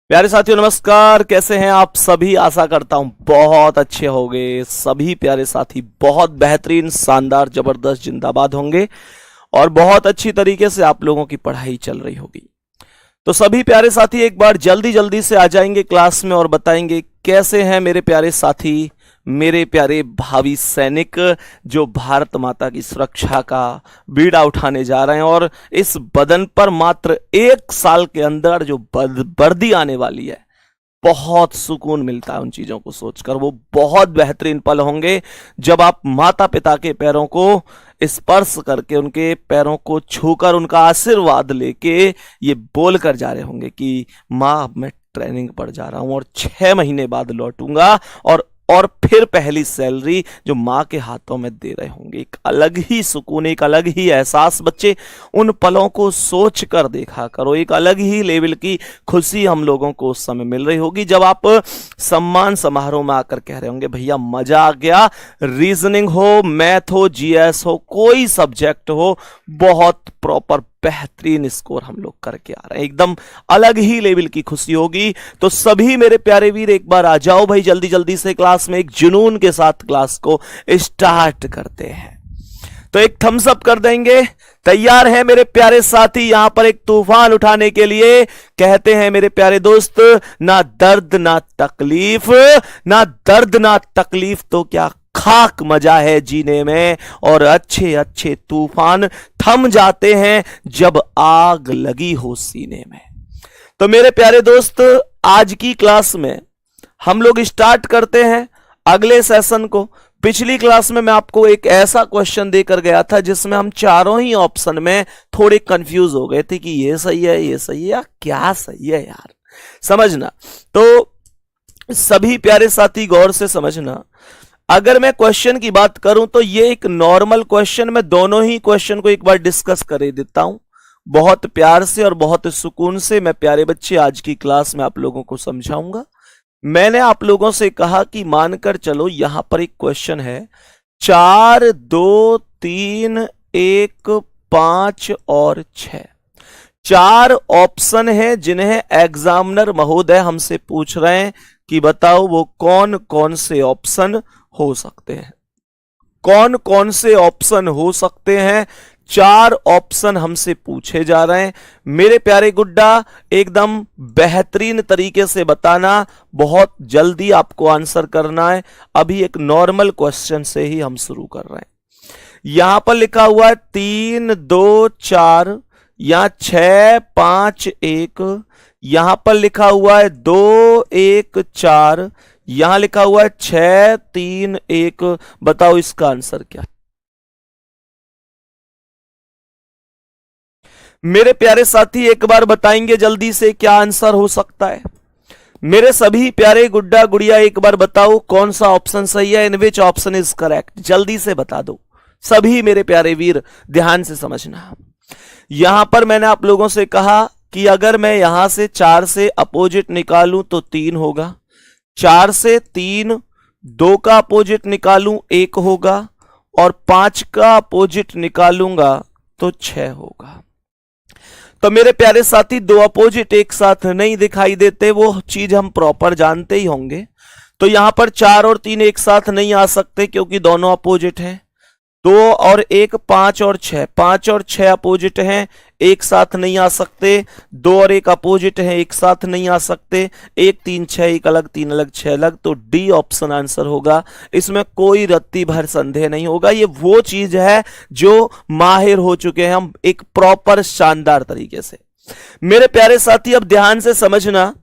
प्यारे साथियों नमस्कार। कैसे हैं आप सभी? आशा करता हूं बहुत अच्छे होंगे। सभी प्यारे साथी बहुत बेहतरीन, शानदार, जबरदस्त, जिंदाबाद होंगे और बहुत अच्छी तरीके से आप लोगों की पढ़ाई चल रही होगी। तो सभी प्यारे साथी एक बार जल्दी जल्दी से आ जाएंगे क्लास में और बताएंगे कैसे हैं मेरे प्यारे साथी, मेरे प्यारे भावी सैनिक जो भारत माता की सुरक्षा का बीड़ा उठाने जा रहे हैं। और इस बदन पर मात्र 1 साल के अंदर जो वर्दी आने वाली है, बहुत सुकून मिलता है उन चीजों को सोचकर। वो बहुत बेहतरीन पल होंगे जब आप माता पिता के पैरों को स्पर्श करके, उनके पैरों को छूकर, उनका आशीर्वाद लेके ये बोलकर जा रहे होंगे कि माँ अब मैं ट्रेनिंग पर जा रहा हूं और 6 महीने बाद लौटूंगा और फिर पहली सैलरी जो माँ के हाथों में दे रहे होंगे। एक अलग ही सुकून, एक अलग ही एहसास। बच्चे उन पलों को सोच कर देखा करो। एक अलग ही लेवल की खुशी हम लोगों को उस समय मिल रही होगी जब आप सम्मान समारोह में आकर कह रहे होंगे भैया मजा आ गया। रीजनिंग हो, मैथ हो, जीएस हो, कोई सब्जेक्ट हो, बहुत प्रॉपर बेहतरीन स्कोर हम लोग करके आ रहे हैं। एकदम अलग ही लेवल की खुशी होगी। तो सभी मेरे प्यारे वीर एक बार आ जाओ भाई जल्दी जल्दी से क्लास में। एक जुनून के साथ क्लास को स्टार्ट करते हैं। तो एक थम्स अप कर देंगे। तैयार है मेरे प्यारे साथी यहां पर एक तूफान उठाने के लिए? कहते हैं मेरे प्यारे दोस्त, ना दर्द ना तकलीफ, ना दर्द ना तकलीफ तो क्या खाक मजा है जीने में। और अच्छे अच्छे तूफान थम जाते हैं जब आग लगी हो सीने में। तो मेरे प्यारे दोस्त आज की क्लास में हम लोग स्टार्ट करते हैं अगले सेशन को। पिछली क्लास में मैं आपको एक ऐसा क्वेश्चन देकर गया था जिसमें हम चारों ही ऑप्शन में थोड़े कंफ्यूज हो गए थे कि ये सही है, ये सही है या क्या सही है यार, समझना। तो सभी प्यारे साथी गौर से समझना। अगर मैं क्वेश्चन की बात करूं तो ये एक नॉर्मल क्वेश्चन, मैं दोनों ही क्वेश्चन को एक बार डिस्कस कर देता हूं बहुत प्यार से और बहुत सुकून से। मैं प्यारे बच्चे आज की क्लास में आप लोगों को समझाऊंगा। मैंने आप लोगों से कहा कि मानकर चलो यहां पर एक क्वेश्चन है 4, 2, 3, 1, 5 और 6। 4 ऑप्शन है जिन्हें एग्जामिनर महोदय हमसे पूछ रहे हैं कि बताओ वो कौन कौन से ऑप्शन हो सकते हैं। कौन कौन से ऑप्शन हो सकते हैं? 4 ऑप्शन हमसे पूछे जा रहे हैं। मेरे प्यारे गुड्डा एकदम बेहतरीन तरीके से बताना, बहुत जल्दी आपको आंसर करना है। अभी एक नॉर्मल क्वेश्चन से ही हम शुरू कर रहे हैं। यहां पर लिखा हुआ है 3, 2, 4 या 6, 5, 1। यहां पर लिखा हुआ है 2, 1, 4। यहां लिखा हुआ है 6, 3, 1। बताओ इसका आंसर क्या? मेरे प्यारे साथी एक बार बताएंगे जल्दी से क्या आंसर हो सकता है? मेरे सभी प्यारे गुड्डा गुड़िया एक बार बताओ कौन सा ऑप्शन सही है? इन विच ऑप्शन इज करेक्ट? जल्दी से बता दो सभी मेरे प्यारे वीर, ध्यान से समझना। यहां पर मैंने आप लोगों से कहा कि अगर मैं यहां से 4 से अपोजिट निकालूं तो 3 होगा, 4 से 3, 2 का अपोजिट निकालूं 1 होगा और 5 का अपोजिट निकालूंगा तो 6 होगा। तो मेरे प्यारे साथी 2 अपोजिट एक साथ नहीं दिखाई देते, वो चीज हम प्रॉपर जानते ही होंगे। तो यहां पर 4 और 3 एक साथ नहीं आ सकते क्योंकि दोनों अपोजिट हैं। 2 और 1 5 और 6, 5 और 6 अपोजिट हैं, एक साथ नहीं आ सकते। 2 और 1 अपोजिट हैं, एक साथ नहीं आ सकते। 1 3 6, 1 अलग, 3 अलग, 6 अलग। तो डी ऑप्शन आंसर होगा। इसमें कोई रत्ती भर संदेह नहीं होगा। ये वो चीज है जो माहिर हो चुके हैं हम एक प्रॉपर शानदार तरीके से। मेरे प्यारे साथी अब ध्यान से समझना,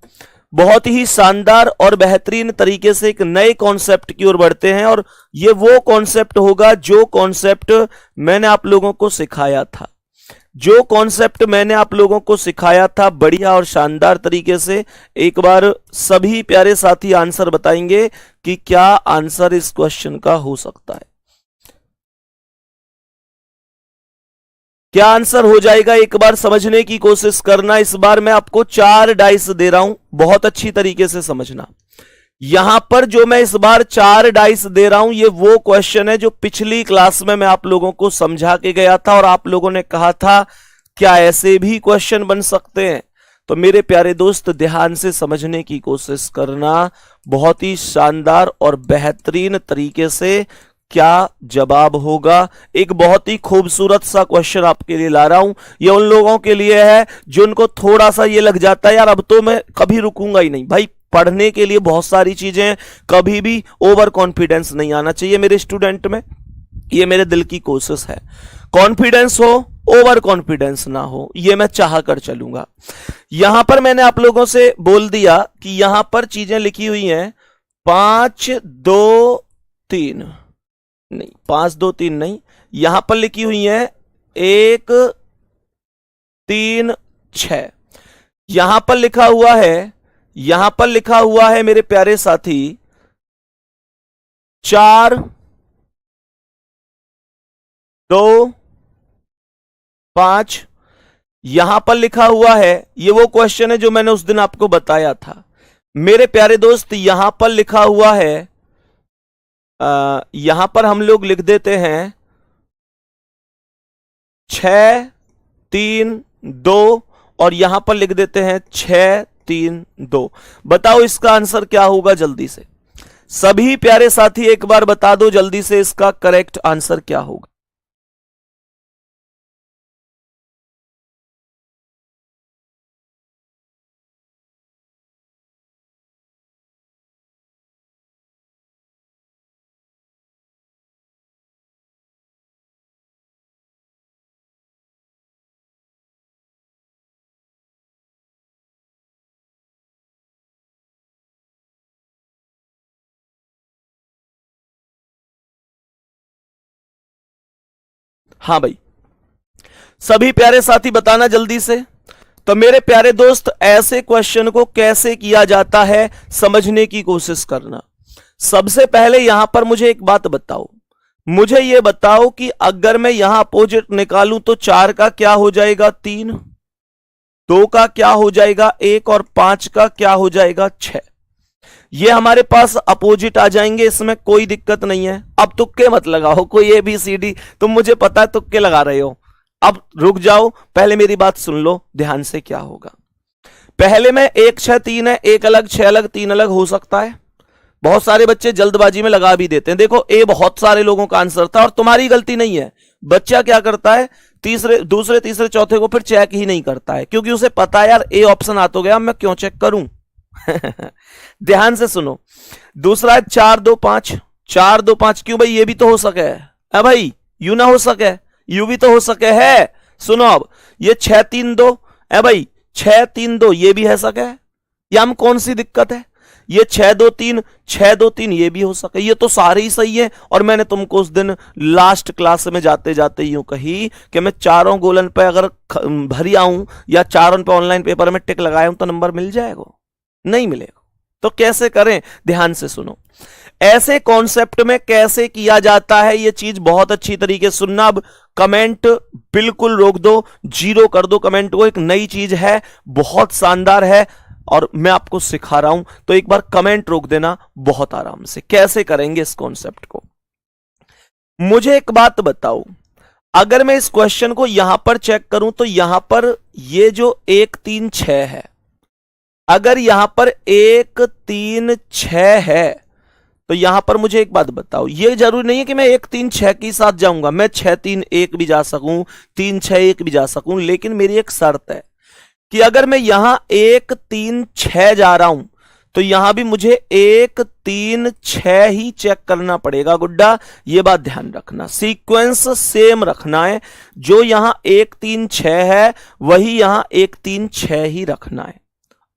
बहुत ही शानदार और बेहतरीन तरीके से एक नए कॉन्सेप्ट की ओर बढ़ते हैं। और ये वो कॉन्सेप्ट होगा जो कॉन्सेप्ट मैंने आप लोगों को सिखाया था, जो कॉन्सेप्ट मैंने आप लोगों को सिखाया था बढ़िया और शानदार तरीके से। एक बार सभी प्यारे साथी आंसर बताएंगे कि क्या आंसर इस क्वेश्चन का हो सकता है। क्या आंसर हो जाएगा? एक बार समझने की कोशिश करना। इस बार मैं आपको 4 डाइस दे रहा हूं, बहुत अच्छी तरीके से समझना। यहां पर जो मैं इस बार 4 डाइस दे रहा हूं ये वो क्वेश्चन है जो पिछली क्लास में मैं आप लोगों को समझा के गया था और आप लोगों ने कहा था क्या ऐसे भी क्वेश्चन बन सकते हैं। तो मेरे प्यारे दोस्त ध्यान से समझने की कोशिश करना, बहुत ही शानदार और बेहतरीन तरीके से क्या जवाब होगा। एक बहुत ही खूबसूरत सा क्वेश्चन आपके लिए ला रहा हूं। ये उन लोगों के लिए है जिनको थोड़ा सा ये लग जाता है यार अब तो मैं कभी रुकूंगा ही नहीं। भाई पढ़ने के लिए बहुत सारी चीजें हैं, कभी भी ओवर कॉन्फिडेंस नहीं आना चाहिए मेरे स्टूडेंट में, ये मेरे दिल की कोशिश है। कॉन्फिडेंस हो, ओवर कॉन्फिडेंस ना हो, ये मैं चाह कर चलूंगा। यहां पर मैंने आप लोगों से बोल दिया कि यहां पर चीजें लिखी हुई हैं 5 2 3 नहीं, 5 2 3 नहीं, यहां पर लिखी हुई है 1 3 6। यहां पर लिखा हुआ है, यहां पर लिखा हुआ है मेरे प्यारे साथी 4 2 5। यहां पर लिखा हुआ है, ये वो क्वेश्चन है जो मैंने उस दिन आपको बताया था मेरे प्यारे दोस्त। यहां पर लिखा हुआ है, यहां पर हम लोग लिख देते हैं 6 3 2 और यहां पर लिख देते हैं 6 3 2। बताओ इसका आंसर क्या होगा जल्दी से, सभी प्यारे साथी एक बार बता दो जल्दी से इसका करेक्ट आंसर क्या होगा। हाँ भाई, सभी प्यारे साथी बताना जल्दी से। तो मेरे प्यारे दोस्त ऐसे क्वेश्चन को कैसे किया जाता है समझने की कोशिश करना। सबसे पहले यहां पर मुझे एक बात बताओ, मुझे यह बताओ कि अगर मैं यहां अपोजिट निकालूं तो 4 का क्या हो जाएगा 3, 2 का क्या हो जाएगा 1 और 5 का क्या हो जाएगा 6। ये हमारे पास अपोजिट आ जाएंगे, इसमें कोई दिक्कत नहीं है। अब तुक्के मत लगाओ, कोई ABCD, तुम मुझे पता है तुक्के लगा रहे हो। अब रुक जाओ, पहले मेरी बात सुन लो ध्यान से। क्या होगा पहले में 1 6 3 है, 1 अलग 6 अलग 3 अलग हो सकता है। बहुत सारे बच्चे जल्दबाजी में लगा भी देते हैं। देखो ए बहुत सारे लोगों का आंसर था और तुम्हारी गलती नहीं है। बच्चा क्या करता है, दूसरे तीसरे चौथे को फिर चेक ही नहीं करता है, क्योंकि उसे पता है यार ए ऑप्शन आ तो गया, मैं क्यों चेक करूं। ध्यान से सुनो, दूसरा है 4 2 5। 4 2 5 क्यों भाई, ये भी तो हो सके है भाई, यू ना हो सके, यू भी तो हो सके है। सुनो अब, ये 6 3 2 है भाई, 6 3 2 ये भी है सके, या हम कौन सी दिक्कत है। ये 6 2 3 6 2 3 ये भी हो सके, ये तो सारे ही सही है। और मैंने तुमको उस दिन लास्ट क्लास में जाते जाते यूं कही कि मैं चारों गोलन पे अगर भरी आऊं या चारों पे ऑनलाइन पेपर में टिक लगाया हूं तो नंबर मिल जाएगा, नहीं मिलेगा। तो कैसे करें, ध्यान से सुनो। ऐसे कॉन्सेप्ट में कैसे किया जाता है ये चीज बहुत अच्छी तरीके से सुनना। अब कमेंट बिल्कुल रोक दो, जीरो कर दो कमेंट को। एक नई चीज है, बहुत शानदार है और मैं आपको सिखा रहा हूं, तो एक बार कमेंट रोक देना बहुत आराम से। कैसे करेंगे इस कॉन्सेप्ट को, मुझे एक बात बताओ। अगर मैं इस क्वेश्चन को यहां पर चेक करूं तो यहां पर ये जो 1 3 6 है, अगर यहां पर 1 3 6 है तो यहां पर मुझे एक बात बताओ, ये जरूरी नहीं है कि मैं 1 3 6 के साथ जाऊंगा, मैं 6 3 1 भी जा सकूं, 3 6 1 भी जा सकूं, लेकिन मेरी एक शर्त है कि अगर मैं यहां 1 3 6 जा रहा हूं तो यहां भी मुझे 1 3 6 ही चेक करना पड़ेगा। गुड्डा ये बात ध्यान रखना, सीक्वेंस सेम रखना है। जो यहां 1 3 6 है वही यहां 1 3 6 ही रखना है।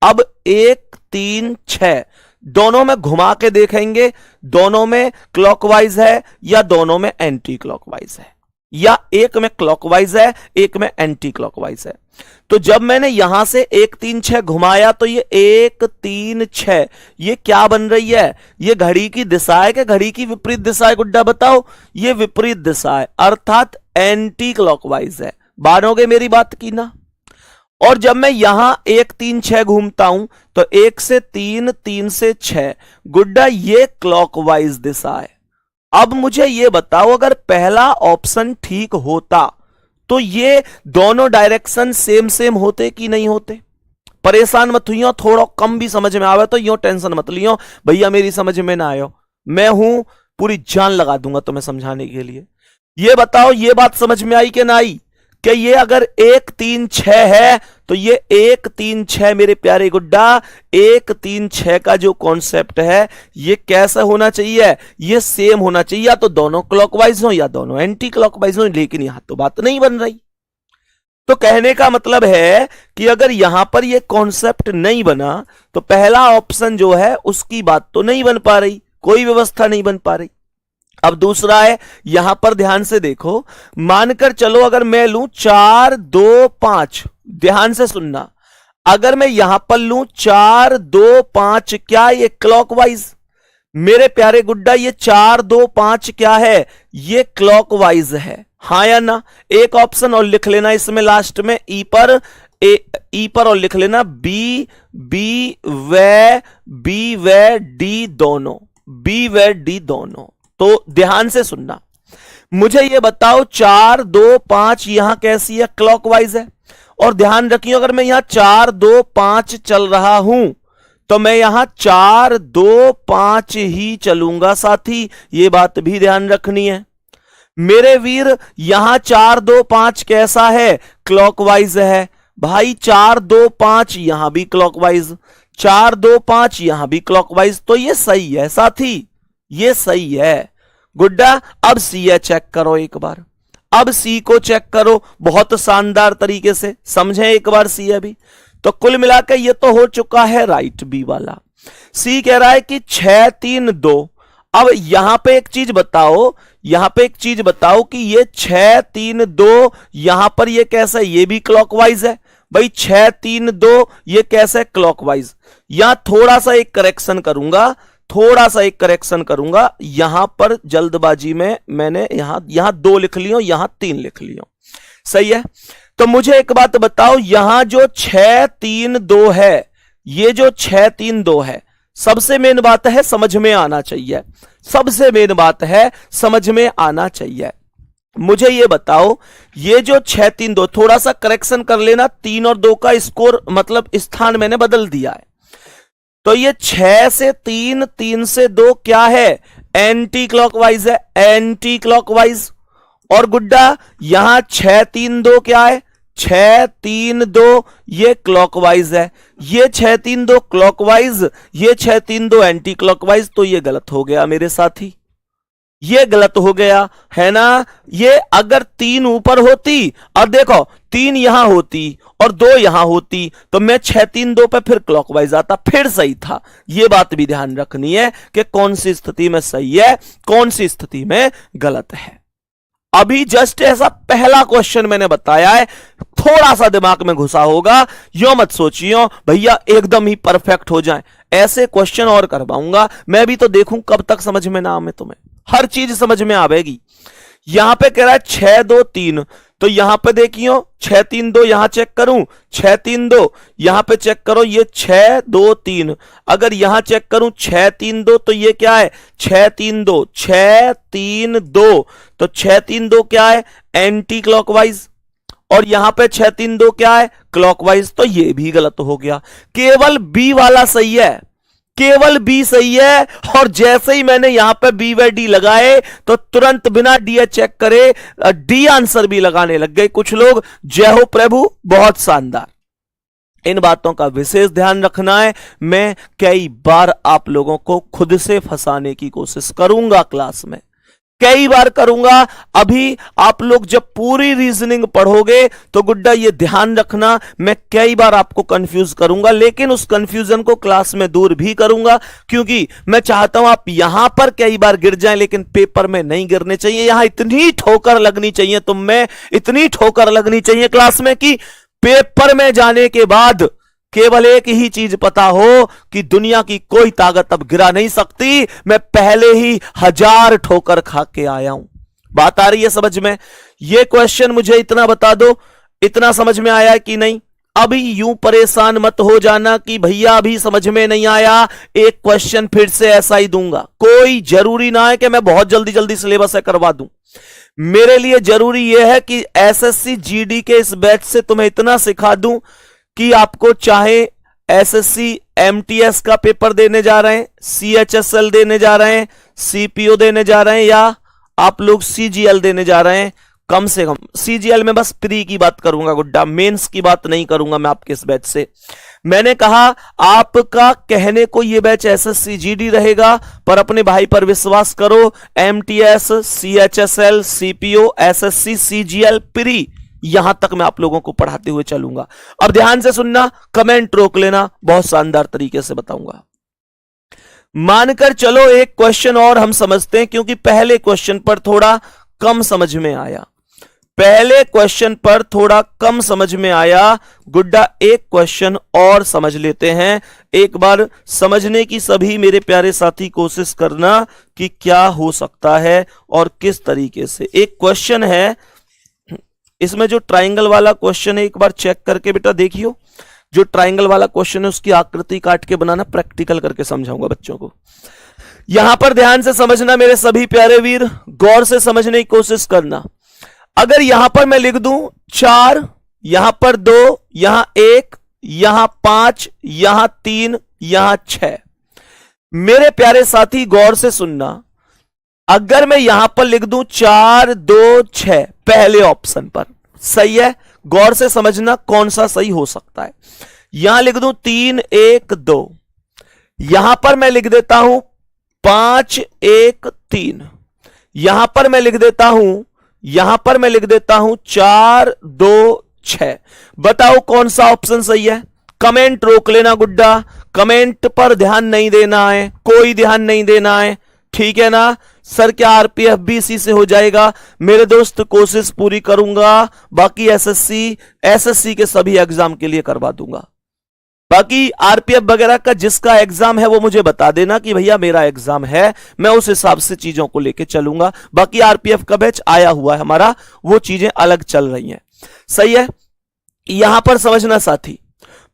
अब 1 3 6 दोनों में घुमा के देखेंगे, दोनों में क्लॉकवाइज है या दोनों में एंटी क्लॉकवाइज है, या एक में क्लॉकवाइज है एक में एंटी क्लॉकवाइज है। तो जब मैंने यहां से 1 3 6 घुमाया तो ये 1 3 6 ये क्या बन रही है, ये घड़ी की दिशा है कि घड़ी की विपरीत दिशा है। गुड्डा बताओ, ये विपरीत दिशा है अर्थात एंटी क्लॉकवाइज है। मानोगे मेरी बात की ना। और जब मैं यहां 1 3 6 घूमता हूं तो 1 से 3 3 से 6, गुड्डा ये क्लॉकवाइज दिशा है। अब मुझे ये बताओ, अगर पहला ऑप्शन ठीक होता तो ये दोनों डायरेक्शन सेम सेम होते कि नहीं होते। परेशान मत हुई, थोड़ा कम भी समझ में आवे तो यूं टेंशन मत लियो भैया मेरी समझ में ना आयो, मैं हूं पूरी जान लगा दूंगा तुम्हें समझाने के लिए। ये बताओ ये बात समझ में आई कि ना आई कि ये अगर 1 3 6 है तो ये 1 3 6 मेरे प्यारे गुड्डा 1 3 6 का जो कॉन्सेप्ट है ये कैसा होना चाहिए, ये सेम होना चाहिए, या तो दोनों क्लॉकवाइज हो या दोनों एंटी क्लॉकवाइज हो, लेकिन यहां तो बात नहीं बन रही। तो कहने का मतलब है कि अगर यहां पर ये कॉन्सेप्ट नहीं बना तो पहला ऑप्शन जो है उसकी बात तो नहीं बन पा रही, कोई व्यवस्था नहीं बन पा रही। अब दूसरा है, यहां पर ध्यान से देखो, मानकर चलो अगर मैं लूं 4 2 5, ध्यान से सुनना, अगर मैं यहां पर लूं 4 2 5, क्या ये क्लॉकवाइज? मेरे प्यारे गुड्डा ये 4 2 5 क्या है, ये क्लॉकवाइज है, हां या ना? एक ऑप्शन और लिख लेना इसमें लास्ट में ई पर और लिख लेना बी व डी दोनों, बी व डी दोनों। तो ध्यान से सुनना, मुझे ये बताओ 4 2 5 यहां कैसी है, क्लॉकवाइज है। और ध्यान रखिए अगर मैं यहां 4 2 5 चल रहा हूं तो मैं यहां 4 2 5 ही चलूंगा साथी, ये बात भी ध्यान रखनी है मेरे वीर। यहां 4 2 5 कैसा है, क्लॉकवाइज है भाई। 4 2 5 यहां भी क्लॉकवाइज, 4 2 5 यहां भी क्लॉकवाइज, तो ये सही है साथी, ये सही है गुड्डा। अब सी है चेक करो एक बार, अब सी को चेक करो बहुत शानदार तरीके से, समझे एक बार सी अभी। तो कुल मिलाकर ये तो हो चुका है राइट बी वाला। सी कह रहा है कि 6 3 2। अब यहां पे एक चीज बताओ, यहां पे एक चीज बताओ कि ये 6 3 2 यहां पर ये कैसा है, ये भी क्लॉकवाइज है भाई। 6 3 2 ये कैसा है, क्लॉकवाइज। यहां थोड़ा सा एक करेक्शन करूंगा, थोड़ा सा एक करेक्शन करूंगा, यहां पर जल्दबाजी में मैंने यहां 2 लिख लियो, यहां 3 लिख लियो, सही है। तो मुझे एक बात बताओ, यहां जो 6 3 2 है, ये जो 6 3 2 है, सबसे मेन बात है समझ में आना चाहिए, सबसे मेन बात है समझ में आना चाहिए। मुझे ये बताओ ये जो 6 3 2, थोड़ा सा करेक्शन कर लेना, 3 और 2 का स्कोर मतलब स्थान मैंने बदल दिया है। तो ये 6 से 3 3 से 2 क्या है, एंटी क्लॉकवाइज है, एंटी क्लॉकवाइज। और गुड्डा यहां 6 3 2 क्या है, 6 3 2 ये क्लॉकवाइज है, ये 6 3 2 क्लॉकवाइज, ये 6 3 2 एंटी क्लॉकवाइज। तो ये गलत हो गया मेरे साथी, ये गलत हो गया है ना। ये अगर 3 ऊपर होती और देखो 3 यहां होती और 2 यहां होती तो मैं 6 3 2 पे फिर क्लॉकवाइज आता, फिर सही था। ये बात भी ध्यान रखनी है कि कौन सी स्थिति में सही है, कौन सी स्थिति में गलत है। अभी जस्ट ऐसा पहला क्वेश्चन मैंने बताया है, थोड़ा सा दिमाग में घुसा होगा, यो मत सोचियो भैया एकदम ही परफेक्ट हो जाए। ऐसे क्वेश्चन और करवाऊंगा मैं भी, तो देखूं कब तक समझ में ना आवे, तुम्हें हर चीज समझ में आवेगी। यहां पे कह रहा है 6 2 3, तो यहां पे देखियो 6 3 2 यहां चेक करूं, 6 3 2 यहां पे चेक करो, ये 6 2 3। अगर यहां चेक करूं 6 3 2 तो ये क्या है, 6 3 2 6 3 2, तो 6 3 2 क्या है, एंटी क्लॉकवाइज। और यहां पे 6 3 2 क्या है, क्लॉकवाइज। तो ये भी गलत हो गया, केवल बी वाला सही है, केवल बी सही है। और जैसे ही मैंने यहां पे बी व डी लगाए तो तुरंत बिना डी चेक करे डी आंसर भी लगाने लग गए कुछ लोग। जय हो प्रभु, बहुत शानदार। इन बातों का विशेष ध्यान रखना है। मैं कई बार आप लोगों को खुद से फंसाने की कोशिश करूंगा क्लास में, कई बार करूंगा। अभी आप लोग जब पूरी रीजनिंग पढ़ोगे तो गुड्डा ये ध्यान रखना, मैं कई बार आपको कंफ्यूज करूंगा, लेकिन उस कंफ्यूजन को क्लास में दूर भी करूंगा, क्योंकि मैं चाहता हूं आप यहां पर कई बार गिर जाएं लेकिन पेपर में नहीं गिरने चाहिए। यहां इतनी ठोकर लगनी चाहिए तुम में, इतनी ठोकर लगनी चाहिए क्लास में कि पेपर में जाने के बाद केवल एक ही चीज पता हो कि दुनिया की कोई ताकत अब गिरा नहीं सकती, मैं पहले ही 1000 ठोकर खा के आया हूं। बात आ रही है समझ में? ये क्वेश्चन मुझे इतना बता दो, इतना समझ में आया कि नहीं? अभी यूं परेशान मत हो जाना कि भैया अभी समझ में नहीं आया, एक क्वेश्चन फिर से ऐसा ही दूंगा। कोई जरूरी ना है कि मैं बहुत जल्दी जल्दी सिलेबस है करवा दूं। मेरे लिए जरूरी यह है कि एसएससी जीडी के इस बैच से तुम्हें इतना सिखा दूं कि आपको चाहे एसएससी एमटीएस का पेपर देने जा रहे हैं, सीएचएसएल देने जा रहे हैं, सीपीओ देने जा रहे हैं, या आप लोग सीजीएल देने जा रहे हैं, कम से कम सीजीएल में बस प्री की बात करूंगा गुड्डा, मेंस की बात नहीं करूंगा मैं आपके इस बैच से। मैंने कहा आपका कहने को ये बैच एसएससी जीडी रहेगा, पर अपने भाई पर विश्वास करो, MTS, CHSL, CPO, SSC, CGL, pre, यहां तक मैं आप लोगों को पढ़ाते हुए चलूंगा। अब ध्यान से सुनना, कमेंट रोक लेना, बहुत शानदार तरीके से बताऊंगा। मानकर चलो एक क्वेश्चन और हम समझते हैं, क्योंकि पहले क्वेश्चन पर थोड़ा कम समझ में आया, पहले क्वेश्चन पर थोड़ा कम समझ में आया गुड्डा, एक क्वेश्चन और समझ लेते हैं। एक बार समझने की सभी मेरे प्यारे साथी कोशिश करना कि क्या हो सकता है और किस तरीके से। एक क्वेश्चन है, इसमें जो ट्राइंगल वाला क्वेश्चन है एक बार चेक करके बेटा देखियो, जो ट्राइंगल वाला क्वेश्चन है उसकी आकृति काट के बनाना, प्रैक्टिकल करके समझाऊंगा बच्चों को। यहां पर ध्यान से समझना मेरे सभी प्यारे वीर, गौर से समझने की कोशिश करना। अगर यहां पर मैं लिख दूं 4, यहां पर 2, यहां 1, यहां 5, यहां 3, यहां 6, मेरे प्यारे साथी गौर से सुनना, अगर मैं यहां पर लिख दूं 4, 2, 6 पहले ऑप्शन पर, सही है, गौर से समझना कौन सा सही हो सकता है। यहां लिख दूं 3, 1, 2, यहां पर मैं लिख देता हूं 5, 1, 3, यहां पर मैं लिख देता हूं, यहां पर मैं लिख देता हूं 4, 2, 6। बताओ कौन सा ऑप्शन सही है? कमेंट रोक लेना गुड्डा, कमेंट पर ध्यान नहीं देना है, कोई ध्यान नहीं देना है, ठीक है ना। सर क्या आरपीएफ भी इसी से हो जाएगा? मेरे दोस्त कोशिश पूरी करूंगा, बाकी एसएससी के सभी एग्जाम के लिए करवा दूंगा। बाकी आरपीएफ वगैरह का जिसका एग्जाम है वो मुझे बता देना कि भैया मेरा एग्जाम है, मैं उस हिसाब से चीजों को लेके चलूंगा। बाकी आरपीएफ का बैच आया हुआ है हमारा, वो चीजें अलग चल रही हैं, सही है। यहां पर समझना साथी,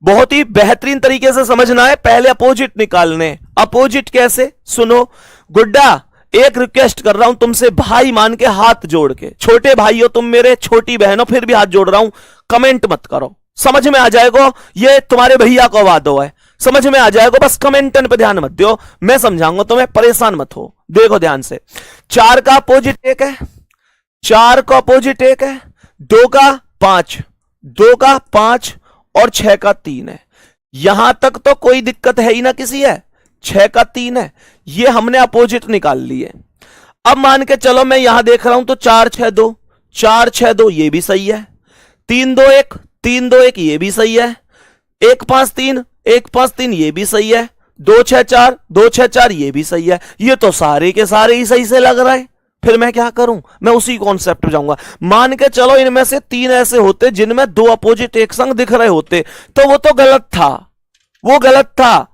बहुत ही बेहतरीन तरीके से समझना है। पहले अपोजिट निकालने, अपोजिट कैसे, सुनो गुड्डा, एक रिक्वेस्ट कर रहा हूं तुमसे, भाई मान के हाथ जोड़ के, छोटे भाई हो तुम मेरे, छोटी बहन हो, फिर भी हाथ जोड़ रहा हूं, कमेंट मत करो, समझ में आ जाएगा, ये तुम्हारे भैया को वादो है, समझ में आ जाएगा, बस कमेंटन पे ध्यान मत दो, मैं समझाऊंगा तुम्हें, परेशान मत हो। देखो ध्यान से, 4 का अपोजिट 1 है, 4 का अपोजिट 1 है, 2 का 5, 2 का 5 और 6 का 3 है। यहां तक तो कोई दिक्कत है ही ना किसी है, 6 का 3 है, ये हमने अपोजिट निकाल लिए। अब मान के चलो मैं यहां देख रहा हूं तो 4, 6, 2, 4, 6, 2 ये भी सही है, 3, 2, 1, 3, 2, 1 ये भी सही है, 1, 5, 3, 1, 5, 3 ये भी सही है, 2, 6, 4, 2, 6, 4 ये भी सही है। ये तो सारे के सारे ही सही से लग रहा है, फिर मैं क्या करूं? मैं उसी कॉन्सेप्ट पे जाऊंगा। मान के चलो इनमें से 3 ऐसे होते जिनमें 2 अपोजिट एक संग दिख रहे होते, तो वो तो गलत था, वो गलत था।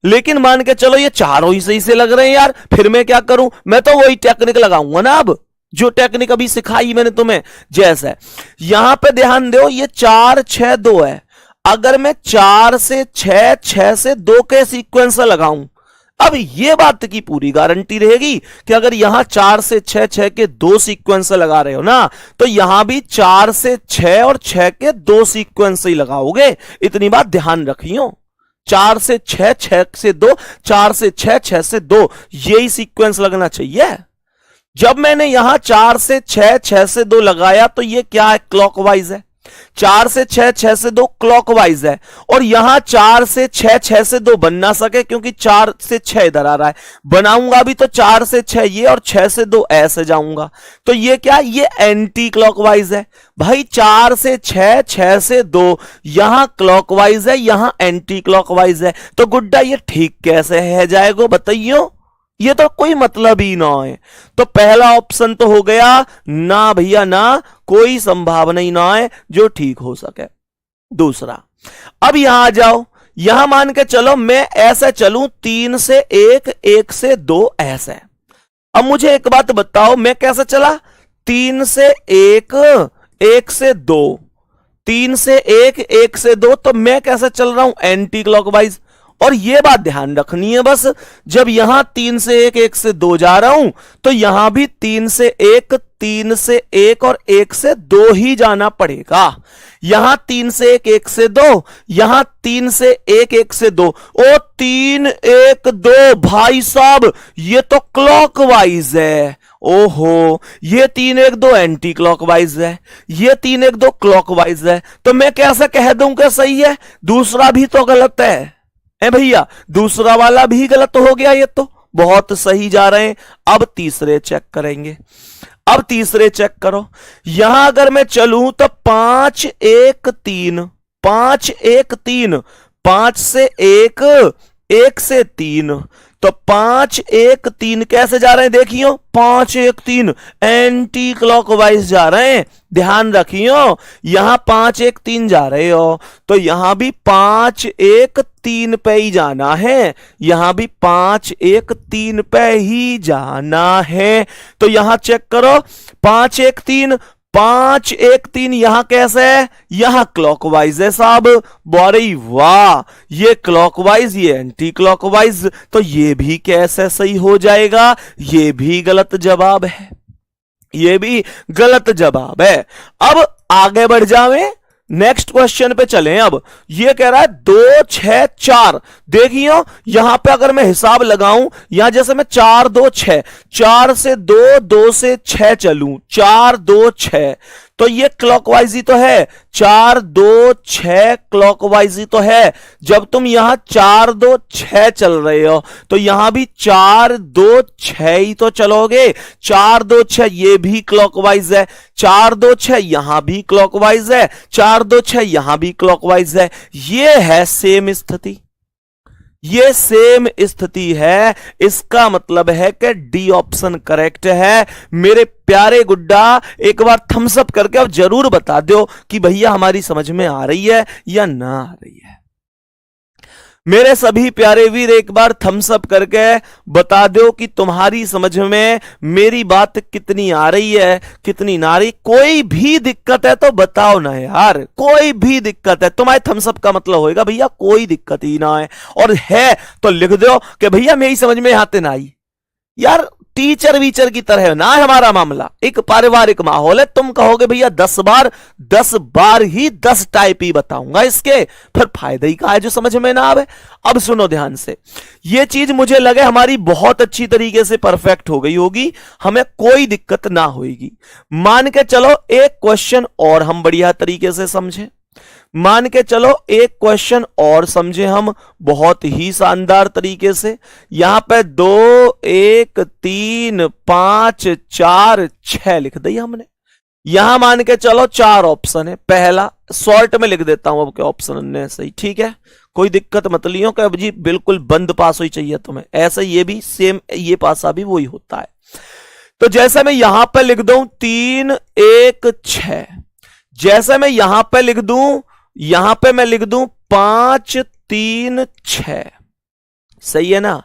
लेकिन मान के चलो ये चारों ही सही से लग रहे हैं यार, फिर मैं क्या करूं? मैं तो वही टेक्निक लगाऊंगा ना, अब जो टेक्निक अभी सिखाई मैंने तुम्हें। जैसे यहां पे ध्यान दो, ये 4, 6, 2 है, अगर मैं 4 से 6, 6 से 2 के सीक्वेंस लगाऊं, अब ये बात की पूरी गारंटी रहेगी कि अगर यहां 4 से 6, 6 के 2 सीक्वेंस लगा रहे हो ना, तो यहां भी 4 से 6 और 6 के 2 सीक्वेंस ही लगाओगे। इतनी बात ध्यान रखियो, 4 से 6, 6 से 2, 4 से 6, 6 से 2, यही सीक्वेंस लगना चाहिए। जब मैंने यहां 4 से 6, 6 से 2 लगाया तो ये क्या है? क्लॉकवाइज है। 4 से 6, 6 से 2 क्लॉकवाइज है, और यहां 4 से 6, 6 से 2 बन ना सके क्योंकि 4 से 6 इधर आ रहा है। बनाऊंगा भी तो 4 से 6 ये और 6 से 2 ऐसे जाऊंगा, तो ये क्या? ये एंटी क्लॉकवाइज है भाई। 4 से 6, 6 से 2 यहां क्लॉकवाइज है, यहां एंटी क्लॉकवाइज है, तो गुड्डा ये ठीक कैसे है जाएगा बताइयो? ये तो कोई मतलब ही ना है। तो पहला ऑप्शन तो हो गया ना भैया ना, कोई संभावना ही ना है जो ठीक हो सके। दूसरा, अब यहां आ जाओ, यहां मान के चलो मैं ऐसे चलूं 3 से 1, 1 से 2 ऐसे। अब मुझे एक बात बताओ, मैं कैसे चला? 3 से 1, 1 से 2, 3 से 1, 1 से 2, तो मैं कैसे चल रहा हूं? Anti clockwise. और ये बात ध्यान रखनी है बस, जब यहां 3 से 1, 1 से 2 जा रहा हूं तो यहां भी 3 से 1, 3 से 1 और 1 से 2 ही जाना पड़ेगा। यहां 3 से 1, 1 से 2, यहां 3 से 1, 1 से 2, ओ 3, 1, 2 भाई साहब ये तो क्लॉकवाइज है। ओहो, ये 3, 1, 2 एंटी क्लॉकवाइज है, ये 3, 1, 2 क्लॉकवाइज है। तो मैं कैसे कह दूं कि सही है? दूसरा भी तो गलत है भैया, दूसरा वाला भी गलत हो गया। ये तो बहुत सही जा रहे हैं। अब तीसरे चेक करेंगे। अब तीसरे चेक करो। यहां अगर मैं चलूं तो 5, 1, 3, 5, 1, 3, 5 से 1, 1 से 3, तो 5, 1, 3 कैसे जा रहे हैं? देखियो 5, 1, 3 एंटी क्लॉकवाइज जा रहे हैं। ध्यान रखियो, यहां 5, 1, 3 जा रहे हो तो यहां भी 5, 1, 3 पे ही जाना है, यहां भी 5, 1, 3 पे ही जाना है। तो यहां चेक करो 5, 1, 3, 5, 1, 3 यहां कैसे है? यहां क्लॉकवाइज है साहब। बोरे वाह, ये क्लॉकवाइज ये एंटी क्लॉकवाइज, तो ये भी कैसे सही हो जाएगा? ये भी गलत जवाब है, ये भी गलत जवाब है। अब आगे बढ़ जावे, नेक्स्ट क्वेश्चन पे चलें। अब ये कह रहा है 2, 6, 4। देखियो यहां पे अगर मैं हिसाब लगाऊं, यहां जैसे मैं 4, 2, 6, 4 से 2, 2 से 6 चलूं, 4, 2, 6, तो ये क्लॉकवाइज ही तो है। 4, 2, 6 क्लॉकवाइज ही तो है। जब तुम यहां 4, 2, 6 चल रहे हो तो यहां भी 4, 2, 6 ही तो चलोगे। 4, 2, 6 ये भी क्लॉकवाइज है, 4, 2, 6 यहां भी क्लॉकवाइज है, 4, 2, 6 यहां भी क्लॉकवाइज है। ये है सेम स्थिति, ये सेम स्थिति है। इसका मतलब है कि डी ऑप्शन करेक्ट है। मेरे प्यारे गुड्डा एक बार थम्स अप करके अब जरूर बता दो कि भैया हमारी समझ में आ रही है या ना आ रही है। मेरे सभी प्यारे वीर एक बार थम्स अप करके बता दो कि तुम्हारी समझ में मेरी बात कितनी आ रही है, कितनी ना आ रही। कोई भी दिक्कत है तो बताओ ना यार, कोई भी दिक्कत है। तुम्हारे थम्स अप का मतलब होएगा भैया कोई दिक्कत ही ना है, और है तो लिख दो कि भैया मेरी समझ में आते ना आई। यार टीचर वीचर की तरह ना है हमारा मामला, एक पारिवारिक माहौल है। तुम कहोगे भैया 10 बार ही 10 टाइप ही बताऊंगा इसके, फिर फायदा ही कहा है जो समझ में ना आवे। अब सुनो ध्यान से, ये चीज मुझे लगे हमारी बहुत अच्छी तरीके से परफेक्ट हो गई होगी, हमें कोई दिक्कत ना होगी। मान के चलो एक क्वेश्चन और हम बढ़िया तरीके से समझे, मान के चलो एक क्वेश्चन और समझे हम बहुत ही शानदार तरीके से। यहां पे 2, 1, 3, 5, 4, 6 लिख दिया हमने। यहां मान के चलो 4 ऑप्शन है। पहला शॉर्ट में लिख देता हूं अब के ऑप्शन ने सही, ठीक है, कोई दिक्कत मत लियो कि अब जी बिल्कुल बंद पास ही चाहिए तुम्हें। ऐसे ये भी सेम, ये पासा भी वही होता है। तो जैसे मैं यहां पे लिख दूं 3, 1, 6, जैसे मैं यहां पे लिख दूं, यहां पे मैं लिख दूं 5, 3, 6, सही है ना।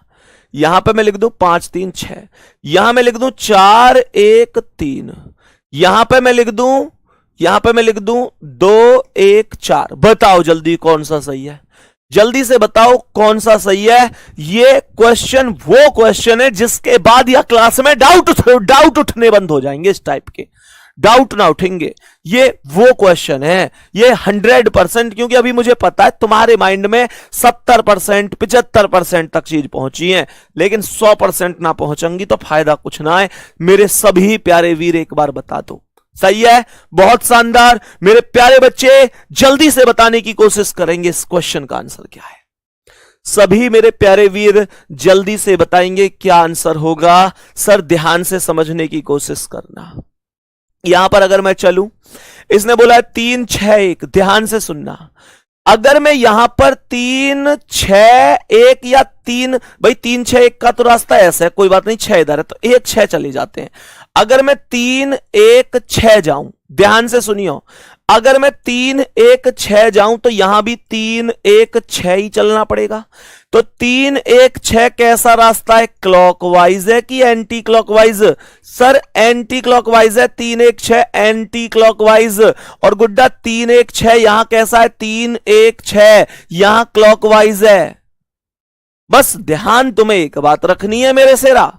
यहां पे मैं लिख दूं 5, 3, 6, यहां मैं लिख दूं 4, 1, 3, यहां पे मैं लिख दूं, यहां पे मैं लिख दूं 2, 1, 4। बताओ जल्दी कौन सा सही है, जल्दी से बताओ कौन सा सही है। ये क्वेश्चन वो क्वेश्चन है जिसके बाद या क्लास में डाउट उठने बंद हो जाएंगे, इस टाइप के डाउट ना उठेंगे। ये वो क्वेश्चन है, ये 100%, क्योंकि अभी मुझे पता है तुम्हारे माइंड में 70%, 75% तक चीज पहुंची है, लेकिन 100% ना पहुंचेंगी तो फायदा कुछ ना है। मेरे सभी प्यारे वीर एक बार बता दो, सही है, बहुत शानदार। मेरे प्यारे बच्चे जल्दी से बताने की कोशिश करेंगे इस क्वेश्चन का आंसर क्या है। सभी मेरे प्यारे वीर जल्दी से बताएंगे क्या आंसर होगा। सर ध्यान से समझने की कोशिश करना। यहां पर अगर मैं चलूं, इसने बोला 3, 6, 1, ध्यान से सुनना। अगर मैं यहां पर 3, 6, 1 या 3, भाई 3, 6, 1 का तो रास्ता ऐसा है, कोई बात नहीं, 6 इधर है तो 1, 6 चले जाते हैं। अगर मैं 3, 1, 6 जाऊं, ध्यान से सुनियो, अगर मैं 3, 1, 6 जाऊं तो यहां भी 3, 1, 6 ही चलना पड़ेगा। तो 3, 1, 6 कैसा रास्ता है, क्लॉकवाइज है कि anti clockwise? Sir anti clockwise है, 3, 1, 6 एंटी क्लॉकवाइज। और गुड्डा 3, 1, 6 यहां कैसा है, 3, 1, 6 यहां क्लॉकवाइज है। बस ध्यान तुम्हें एक बात रखनी है मेरे सेरा,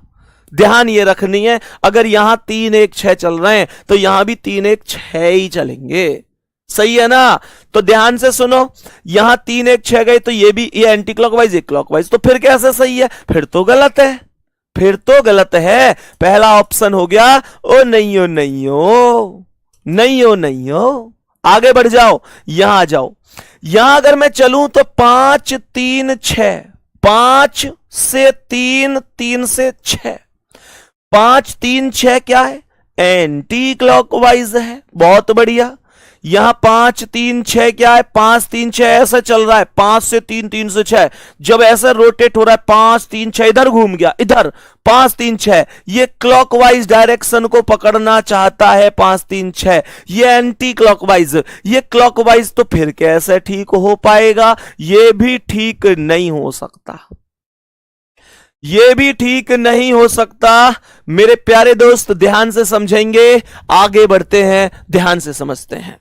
ध्यान ये रखनी है, अगर यहां 3 1 6 चल रहे हैं तो यहां भी 3 1 6 ही चलेंगे। सही है ना? तो ध्यान से सुनो, यहां 3 1 6 गए तो ये एंटी क्लॉकवाइज ये क्लॉकवाइज, तो फिर कैसे सही है? फिर तो गलत है, फिर तो गलत है। पहला ऑप्शन हो गया ओ नहीं हो नहीं हो नहीं हो नहीं हो। आगे बढ़ जाओ, यहां आ जाओ, यहां अगर मैं चलूं तो 5 3 6, 5 से 3 3 से 6, 5 3 6 क्या है? एंटी क्लॉकवाइज है। बहुत बढ़िया। यहां 5 3 6 क्या है? 5 3 6 ऐसा चल रहा है, 5 से 3 3 से 6, जब ऐसा रोटेट हो रहा है 5 3 6 इधर घूम गया, इधर 5 3 6, ये क्लॉकवाइज डायरेक्शन को पकड़ना चाहता है 5 3 6, ये एंटी क्लॉकवाइज, ये क्लॉकवाइज, तो फिर कैसे ठीक हो पाएगा? ये भी ठीक नहीं हो सकता, ये भी ठीक नहीं हो सकता। मेरे प्यारे दोस्त ध्यान से समझेंगे, आगे बढ़ते हैं, ध्यान से समझते हैं।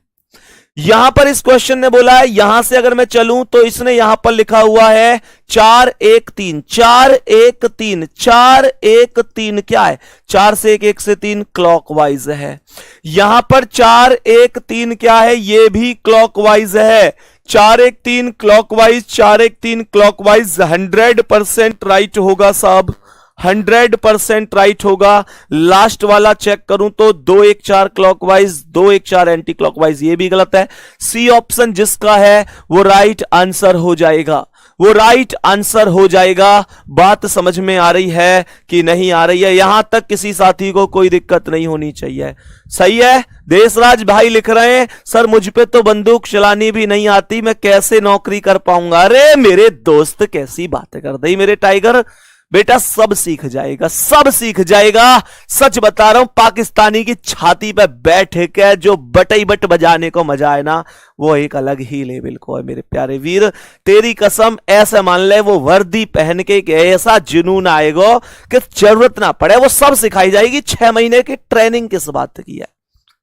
यहां पर इस क्वेश्चन ने बोला है यहां से अगर मैं चलूं तो इसने यहां पर लिखा हुआ है 4 1 3, 4 1 3, 4 1 3 क्या है? 4 से 1 1 से 3 क्लॉकवाइज है। यहां पर 4 1 3 क्या है? ये भी क्लॉकवाइज है। 4 1 3 क्लॉकवाइज, 4 1 3 क्लॉकवाइज 100% राइट होगा साहब, 100% राइट होगा। लास्ट वाला चेक करूं तो 2 1 4 क्लॉकवाइज, 2 1 4 एंटी क्लॉकवाइज, ये भी गलत है। सी ऑप्शन जिसका है वो राइट आंसर हो जाएगा, वो राइट आंसर हो जाएगा। बात समझ में आ रही है कि नहीं आ रही है? यहां तक किसी साथी को कोई दिक्कत नहीं होनी चाहिए। सही है? देशराज भाई लिख रहे हैं सर मुझ पे तो बंदूक चलानी भी नहीं आती, मैं कैसे नौकरी कर पाऊंगा? अरे मेरे दोस्त कैसी बातें कर दी मेरे टाइगर, बेटा सब सीख जाएगा, सब सीख जाएगा। सच बता रहा हूं, पाकिस्तानी की छाती पे बैठ के जो बटई बट बजाने को मजा है ना, वो एक अलग ही लेवल को है मेरे प्यारे वीर। तेरी कसम, ऐसे मान ले वो वर्दी पहन के ऐसा जुनून आएगा कि जरूरत ना पड़े, वो सब सिखाई जाएगी। 6 महीने की ट्रेनिंग किस बात की है?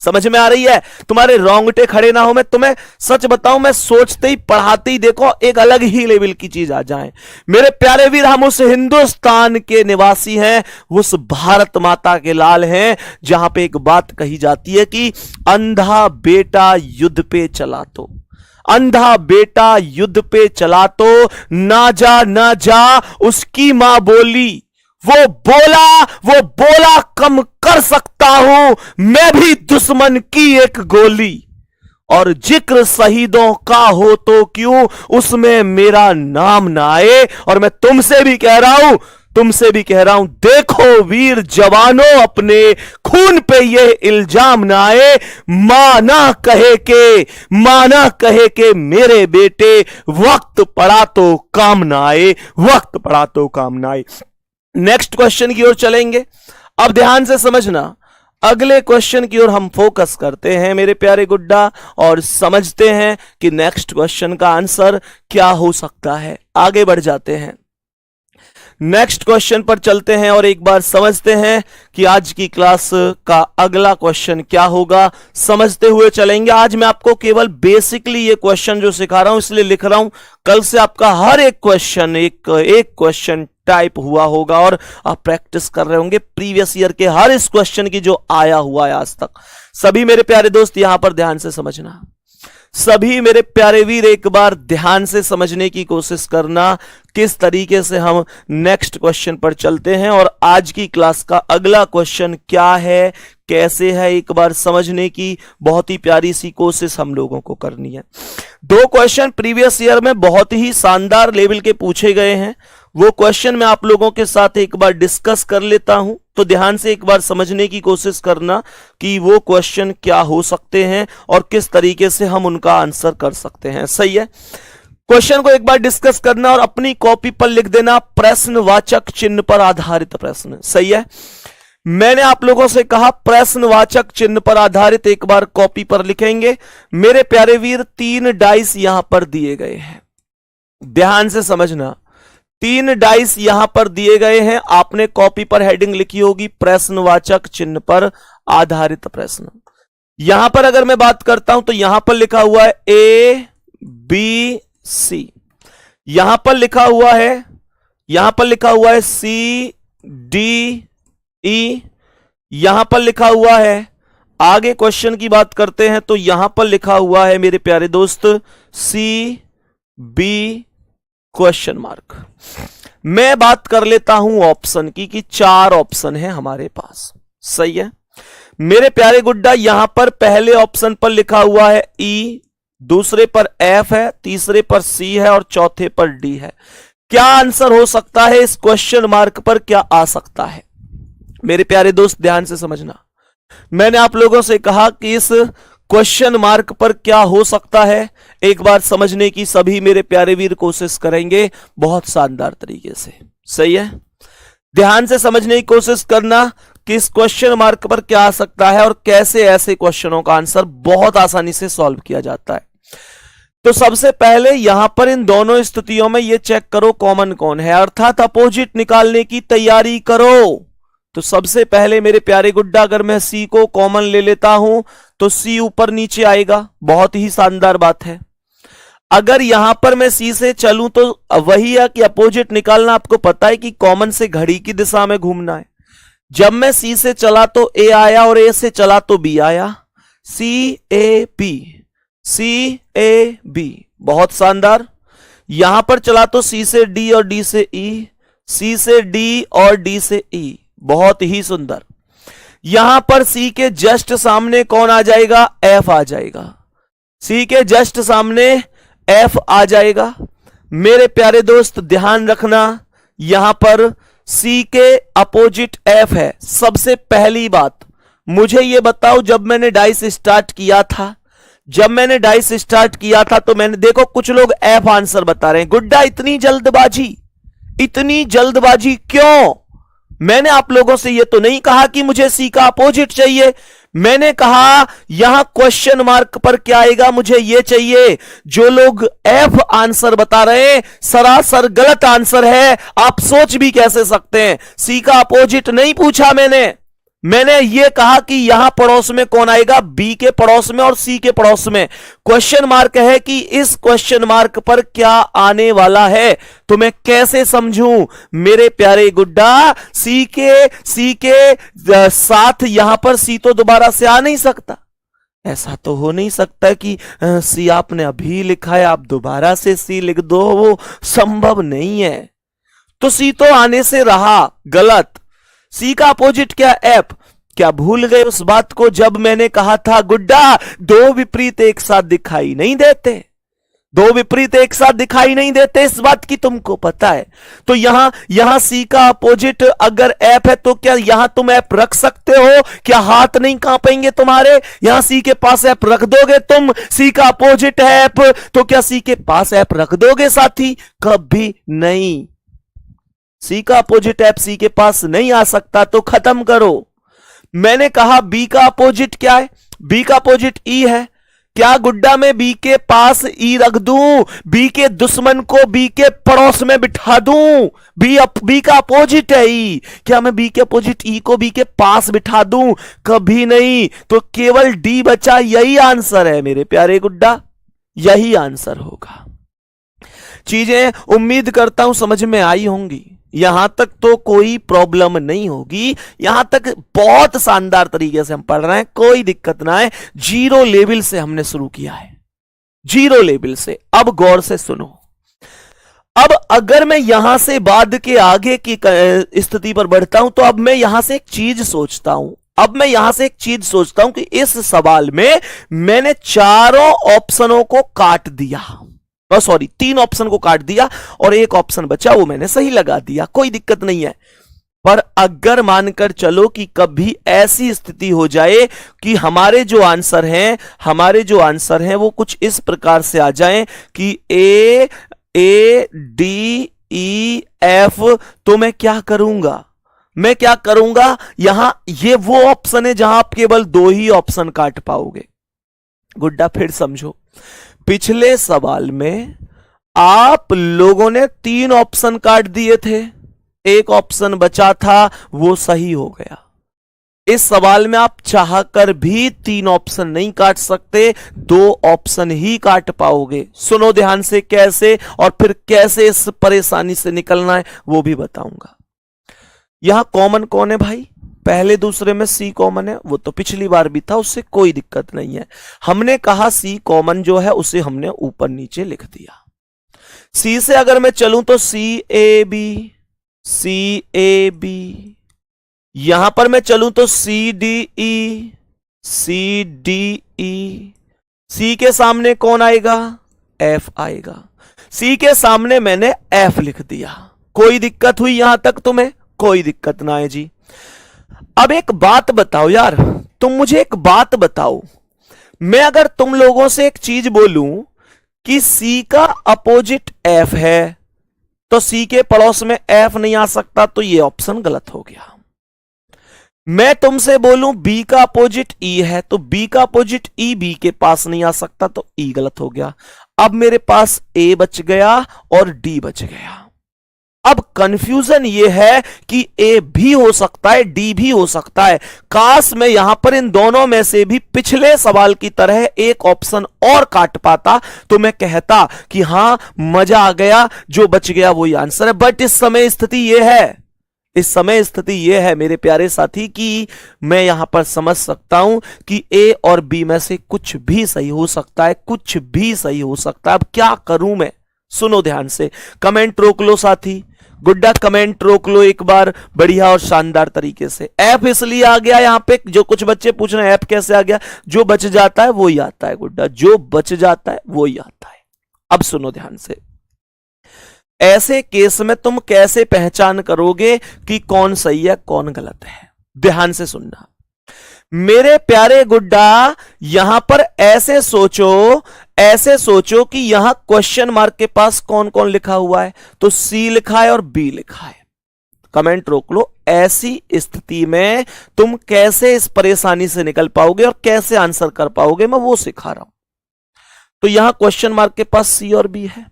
समझ में आ रही है? तुम्हारे रोंगटे खड़े ना हो। मैं तुम्हें सच बताऊं, मैं सोचते ही पढ़ाते ही देखो एक अलग ही लेवल की चीज आ जाए। मेरे प्यारे वीर, हम उस हिंदुस्तान के निवासी हैं, उस भारत माता के लाल हैं, जहां पे एक बात कही जाती है कि अंधा बेटा युद्ध पे चला तो, अंधा बेटा युद्ध पे चला तो ना जा ना जा, उसकी मां बोली, वो बोला कम कर सकता हूं मैं भी दुश्मन की एक गोली, और जिक्र शहीदों का हो तो क्यों उसमें मेरा नाम ना आए। और मैं तुमसे भी कह रहा हूं, देखो वीर जवानों, अपने खून पे ये इल्जाम ना आए। मां ना कहे के मेरे बेटे वक्त पड़ा तो काम ना आए, वक्त पड़ा तो काम ना आए। नेक्स्ट क्वेश्चन की ओर चलेंगे। अब ध्यान से समझना, अगले क्वेश्चन की ओर हम फोकस करते हैं मेरे प्यारे गुड्डा, और समझते हैं कि नेक्स्ट क्वेश्चन का आंसर क्या हो सकता है। आगे बढ़ जाते हैं, नेक्स्ट क्वेश्चन पर चलते हैं और एक बार समझते हैं कि आज की क्लास का अगला क्वेश्चन क्या होगा। समझते हुए चलेंगे। आज मैं आपको केवल बेसिकली ये क्वेश्चन जो सिखा रहा हूं इसलिए लिख रहा हूं, कल से आपका हर एक क्वेश्चन एक क्वेश्चन टाइप हुआ होगा और आप प्रैक्टिस कर रहे होंगे प्रीवियस ईयर के हर इस क्वेश्चन की जो आया हुआ है आज तक। सभी मेरे प्यारे दोस्त यहां पर ध्यान से समझना, सभी मेरे प्यारे वीर एक बार ध्यान से समझने की कोशिश करना किस तरीके से हम नेक्स्ट क्वेश्चन पर चलते हैं और आज की क्लास का अगला क्वेश्चन क्या है, कैसे है, एक बार समझने की बहुत ही प्यारी सी कोशिश हम लोगों को करनी है। 2 क्वेश्चन प्रीवियस ईयर में बहुत ही शानदार लेवल के पूछे गए हैं, वो क्वेश्चन मैं आप लोगों के साथ एक बार डिस्कस कर लेता हूं, तो ध्यान से एक बार समझने की कोशिश करना कि वो क्वेश्चन क्या हो सकते हैं और किस तरीके से हम उनका आंसर कर सकते हैं। सही है? क्वेश्चन को एक बार डिस्कस करना और अपनी कॉपी पर लिख देना प्रश्नवाचक चिन्ह पर आधारित प्रश्न। सही है? मैंने आप लोगों से कहा प्रश्नवाचक चिन्ह पर आधारित, एक बार कॉपी पर लिखेंगे। मेरे प्यारे वीर 3 डाइस यहां पर दिए गए हैं, ध्यान से समझना। 3 डाइस यहां पर दिए गए हैं, आपने कॉपी पर हेडिंग लिखी होगी प्रश्नवाचक चिन्ह पर आधारित प्रश्न। यहां पर अगर मैं बात करता हूं तो यहां पर लिखा हुआ है A B C, यहां पर लिखा हुआ है यहां पर लिखा हुआ है CDE, यहां पर लिखा हुआ है। आगे क्वेश्चन की बात करते हैं तो यहां पर लिखा हुआ है मेरे प्यारे दोस्त CB क्वेश्चन मार्क। मैं बात कर लेता हूं ऑप्शन की कि 4 ऑप्शन है हमारे पास, सही है मेरे प्यारे गुड्डा। यहां पर पहले ऑप्शन पर लिखा हुआ है E, दूसरे पर F है, तीसरे पर C है और चौथे पर D है। क्या आंसर हो सकता है इस क्वेश्चन मार्क पर, क्या आ सकता है मेरे प्यारे दोस्त? ध्यान से समझना, मैंने आप लोगों से कहा कि इस क्वेश्चन मार्क पर क्या हो सकता है, एक बार समझने की सभी मेरे प्यारे वीर कोशिश करेंगे बहुत शानदार तरीके से, सही है। ध्यान से समझने की कोशिश करना कि इस क्वेश्चन मार्क पर क्या आ सकता है और कैसे ऐसे क्वेश्चनों का आंसर बहुत आसानी से सॉल्व किया जाता है। तो सबसे पहले यहां पर इन दोनों स्थितियों में यह चेक करो कॉमन कौन है, अर्थात अपोजिट निकालने की तैयारी करो। तो सबसे पहले मेरे प्यारे गुड्डा अगर मैं C को कॉमन ले लेता हूं तो C ऊपर नीचे आएगा, बहुत ही शानदार बात है। अगर यहां पर मैं C से चलूं तो वही है कि अपोजिट निकालना, आपको पता है कि कॉमन से घड़ी की दिशा में घूमना है। जब मैं C से चला तो A आया और A से चला तो B आया, CAB, CAB, बहुत शानदार। यहां पर चला तो C से D और D से E, C से D और D से E, बहुत ही सुंदर। यहां पर C के जस्ट सामने कौन आ जाएगा? F आ जाएगा। C के जस्ट सामने F आ जाएगा। मेरे प्यारे दोस्त ध्यान रखना, यहां पर C के अपोजिट F है। सबसे पहली बात मुझे यह बताओ, जब मैंने डाइस स्टार्ट किया था, तो मैंने देखो कुछ लोग F आंसर बता रहे हैं। गुड्डा इतनी जल्दबाजी क्यों? मैंने आप लोगों से यह तो नहीं कहा कि मुझे C का अपोजिट चाहिए, मैंने कहा यहां क्वेश्चन मार्क पर क्या आएगा, मुझे यह चाहिए। जो लोग F आंसर बता रहे हैं सरासर गलत आंसर है, आप सोच भी कैसे सकते हैं। C का अपोजिट नहीं पूछा मैंने यह कहा कि यहां पड़ोस में कौन आएगा, B के पड़ोस में और C के पड़ोस में। क्वेश्चन मार्क है कि इस क्वेश्चन मार्क पर क्या आने वाला है, तो मैं कैसे समझूं मेरे प्यारे गुड्डा? C के साथ यहां पर C तो दोबारा से आ नहीं सकता। ऐसा तो हो नहीं सकता कि C आपने अभी लिखा है आप दोबारा से C लिख दो, वो संभव नहीं है। तो C तो आने से रहा गलत। C का अपोजिट क्या? F। क्या भूल गए उस बात को जब मैंने कहा था गुड्डा दो विपरीत एक साथ दिखाई नहीं देते, इस बात की तुमको पता है। तो यहां C का अपोजिट अगर F है तो क्या यहां तुम F रख सकते हो? क्या हाथ नहीं कांपेंगे तुम्हारे? यहां C के पास F रख दोगे तुम? C का अपोजिट है F, तो क्या C के पास F रख दोगे साथी? कभी नहीं। C का अपोजिट F C के पास नहीं आ सकता, तो खत्म करो। मैंने कहा B का अपोजिट क्या है? B का अपोजिट E है। क्या गुड्डा में B के पास E रख दूं? B के दुश्मन को B के पड़ोस में बिठा दूं? B का अपोजिट है E। क्या मैं B के अपोजिट E को B के पास बिठा दूं? कभी नहीं। तो केवल D बचा, यही आंसर है मेरे प्यारे गुड्डा, यही आंसर होगा। चीजें उम्मीद करता हूं समझ में आई होंगी, यहां तक तो कोई प्रॉब्लम नहीं होगी, यहां तक बहुत शानदार तरीके से हम पढ़ रहे हैं, कोई दिक्कत ना है। 0 लेवल से हमने शुरू किया है, 0 लेवल से। अब गौर से सुनो, अब अगर मैं यहां से बाद के आगे की स्थिति पर बढ़ता हूं तो अब मैं यहां से एक चीज सोचता हूं कि इस सवाल में मैंने चारों ऑप्शनों को काट दिया, 3 ऑप्शन को काट दिया और एक ऑप्शन बचा, वो मैंने सही लगा दिया, कोई दिक्कत नहीं है। पर अगर मानकर चलो कि कभी ऐसी स्थिति हो जाए कि हमारे जो आंसर हैं वो कुछ इस प्रकार से आ जाएं कि A D E F, तो मैं क्या करूंगा? यहां ये वो ऑप्शन है जहां आप केवल 2 ही ऑप्शन काट पाओगे। गुड्डा फिर समझो, पिछले सवाल में आप लोगों ने 3 ऑप्शन काट दिए थे, एक ऑप्शन बचा था वो सही हो गया। इस सवाल में आप चाहकर भी 3 ऑप्शन नहीं काट सकते, 2 ऑप्शन ही काट पाओगे। सुनो ध्यान से कैसे, और फिर कैसे इस परेशानी से निकलना है वो भी बताऊंगा। यहां कॉमन कौन है भाई? पहले दूसरे में सी कॉमन है, वो तो पिछली बार भी था, उससे कोई दिक्कत नहीं है। हमने कहा सी कॉमन जो है उसे हमने ऊपर नीचे लिख दिया। सी से अगर मैं चलूं तो CAB, CAB, यहां पर मैं चलूं तो CDE, CDE, सी के सामने कौन आएगा? F आएगा। सी के सामने मैंने F लिख दिया। कोई दिक्कत हुई यहां तक तुम्हें? कोई दिक्कत ना है जी। अब एक बात बताओ यार, तुम मुझे एक बात बताओ, मैं अगर तुम लोगों से एक चीज बोलूं कि सी का अपोजिट F है तो सी के पड़ोस में F नहीं आ सकता, तो ये ऑप्शन गलत हो गया। मैं तुमसे बोलूं बी का अपोजिट ई है तो बी का अपोजिट ई बी के पास नहीं आ सकता, तो ई गलत हो गया। अब मेरे पास ए बच गया और डी बच गया। अब कंफ्यूजन ये है कि ए भी हो सकता है, डी भी हो सकता है। काश मैं यहां पर इन दोनों में से भी पिछले सवाल की तरह एक ऑप्शन और काट पाता तो मैं कहता कि हां मजा आ गया, जो बच गया वही आंसर है। बट इस समय स्थिति यह है, इस समय स्थिति यह है मेरे प्यारे साथी कि मैं यहां पर समझ सकता हूं कि ए और बी में से कुछ भी सही हो सकता है, कुछ भी सही हो सकता है। अब क्या करूं मैं? सुनो ध्यान से, कमेंट रोक लो साथी, गुड्डा कमेंट रोक लो एक बार बढ़िया और शानदार तरीके से। एफ इसलिए आ गया यहां पे, जो कुछ बच्चे पूछ रहे हैं एफ कैसे आ गया? जो बच जाता है वो ही आता है गुड्डा, जो बच जाता है वो ही आता है। अब सुनो ध्यान से, ऐसे केस में तुम कैसे पहचान करोगे कि कौन सही है कौन गलत है? ध्यान से सुनना मेरे प्यारे गुड्डा, यहां पर ऐसे सोचो कि यहां क्वेश्चन मार्क के पास कौन कौन लिखा हुआ है, तो सी लिखा है और बी लिखा है। कमेंट रोक लो। ऐसी स्थिति में तुम कैसे इस परेशानी से निकल पाओगे और कैसे आंसर कर पाओगे, मैं वो सिखा रहा हूं। तो यहां क्वेश्चन मार्क के पास सी और बी है।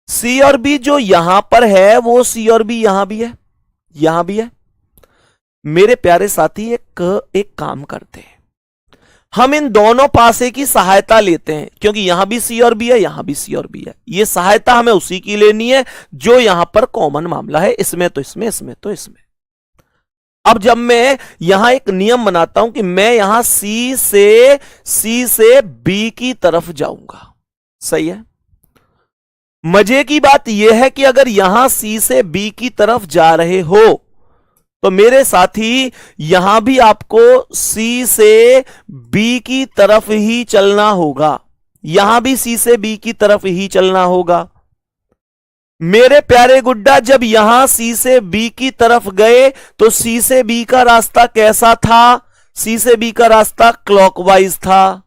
सी और बी जो यहां पर है वो सी और बी यहां भी है, यहां भी है। मेरे प्यारे साथी एक काम करते हैं, हम इन दोनों पासे की सहायता लेते हैं, क्योंकि यहां भी सी और बी है, यहां भी सी और बी है। ये सहायता हमें उसी की लेनी है जो यहां पर कॉमन मामला है, इसमें तो इसमें, इसमें तो इसमें। अब जब मैं यहां एक नियम बनाता हूं कि मैं यहां सी से बी की तरफ जाऊंगा, सही है। मजे की बात यह है कि अगर यहां सी से बी की तरफ जा रहे हो तो मेरे साथी यहां भी आपको सी से बी की तरफ ही चलना होगा, यहां भी सी से बी की तरफ ही चलना होगा। मेरे प्यारे गुड्डा, जब यहां सी से बी की तरफ गए तो सी से बी का रास्ता कैसा था? सी से बी का रास्ता क्लॉकवाइज था।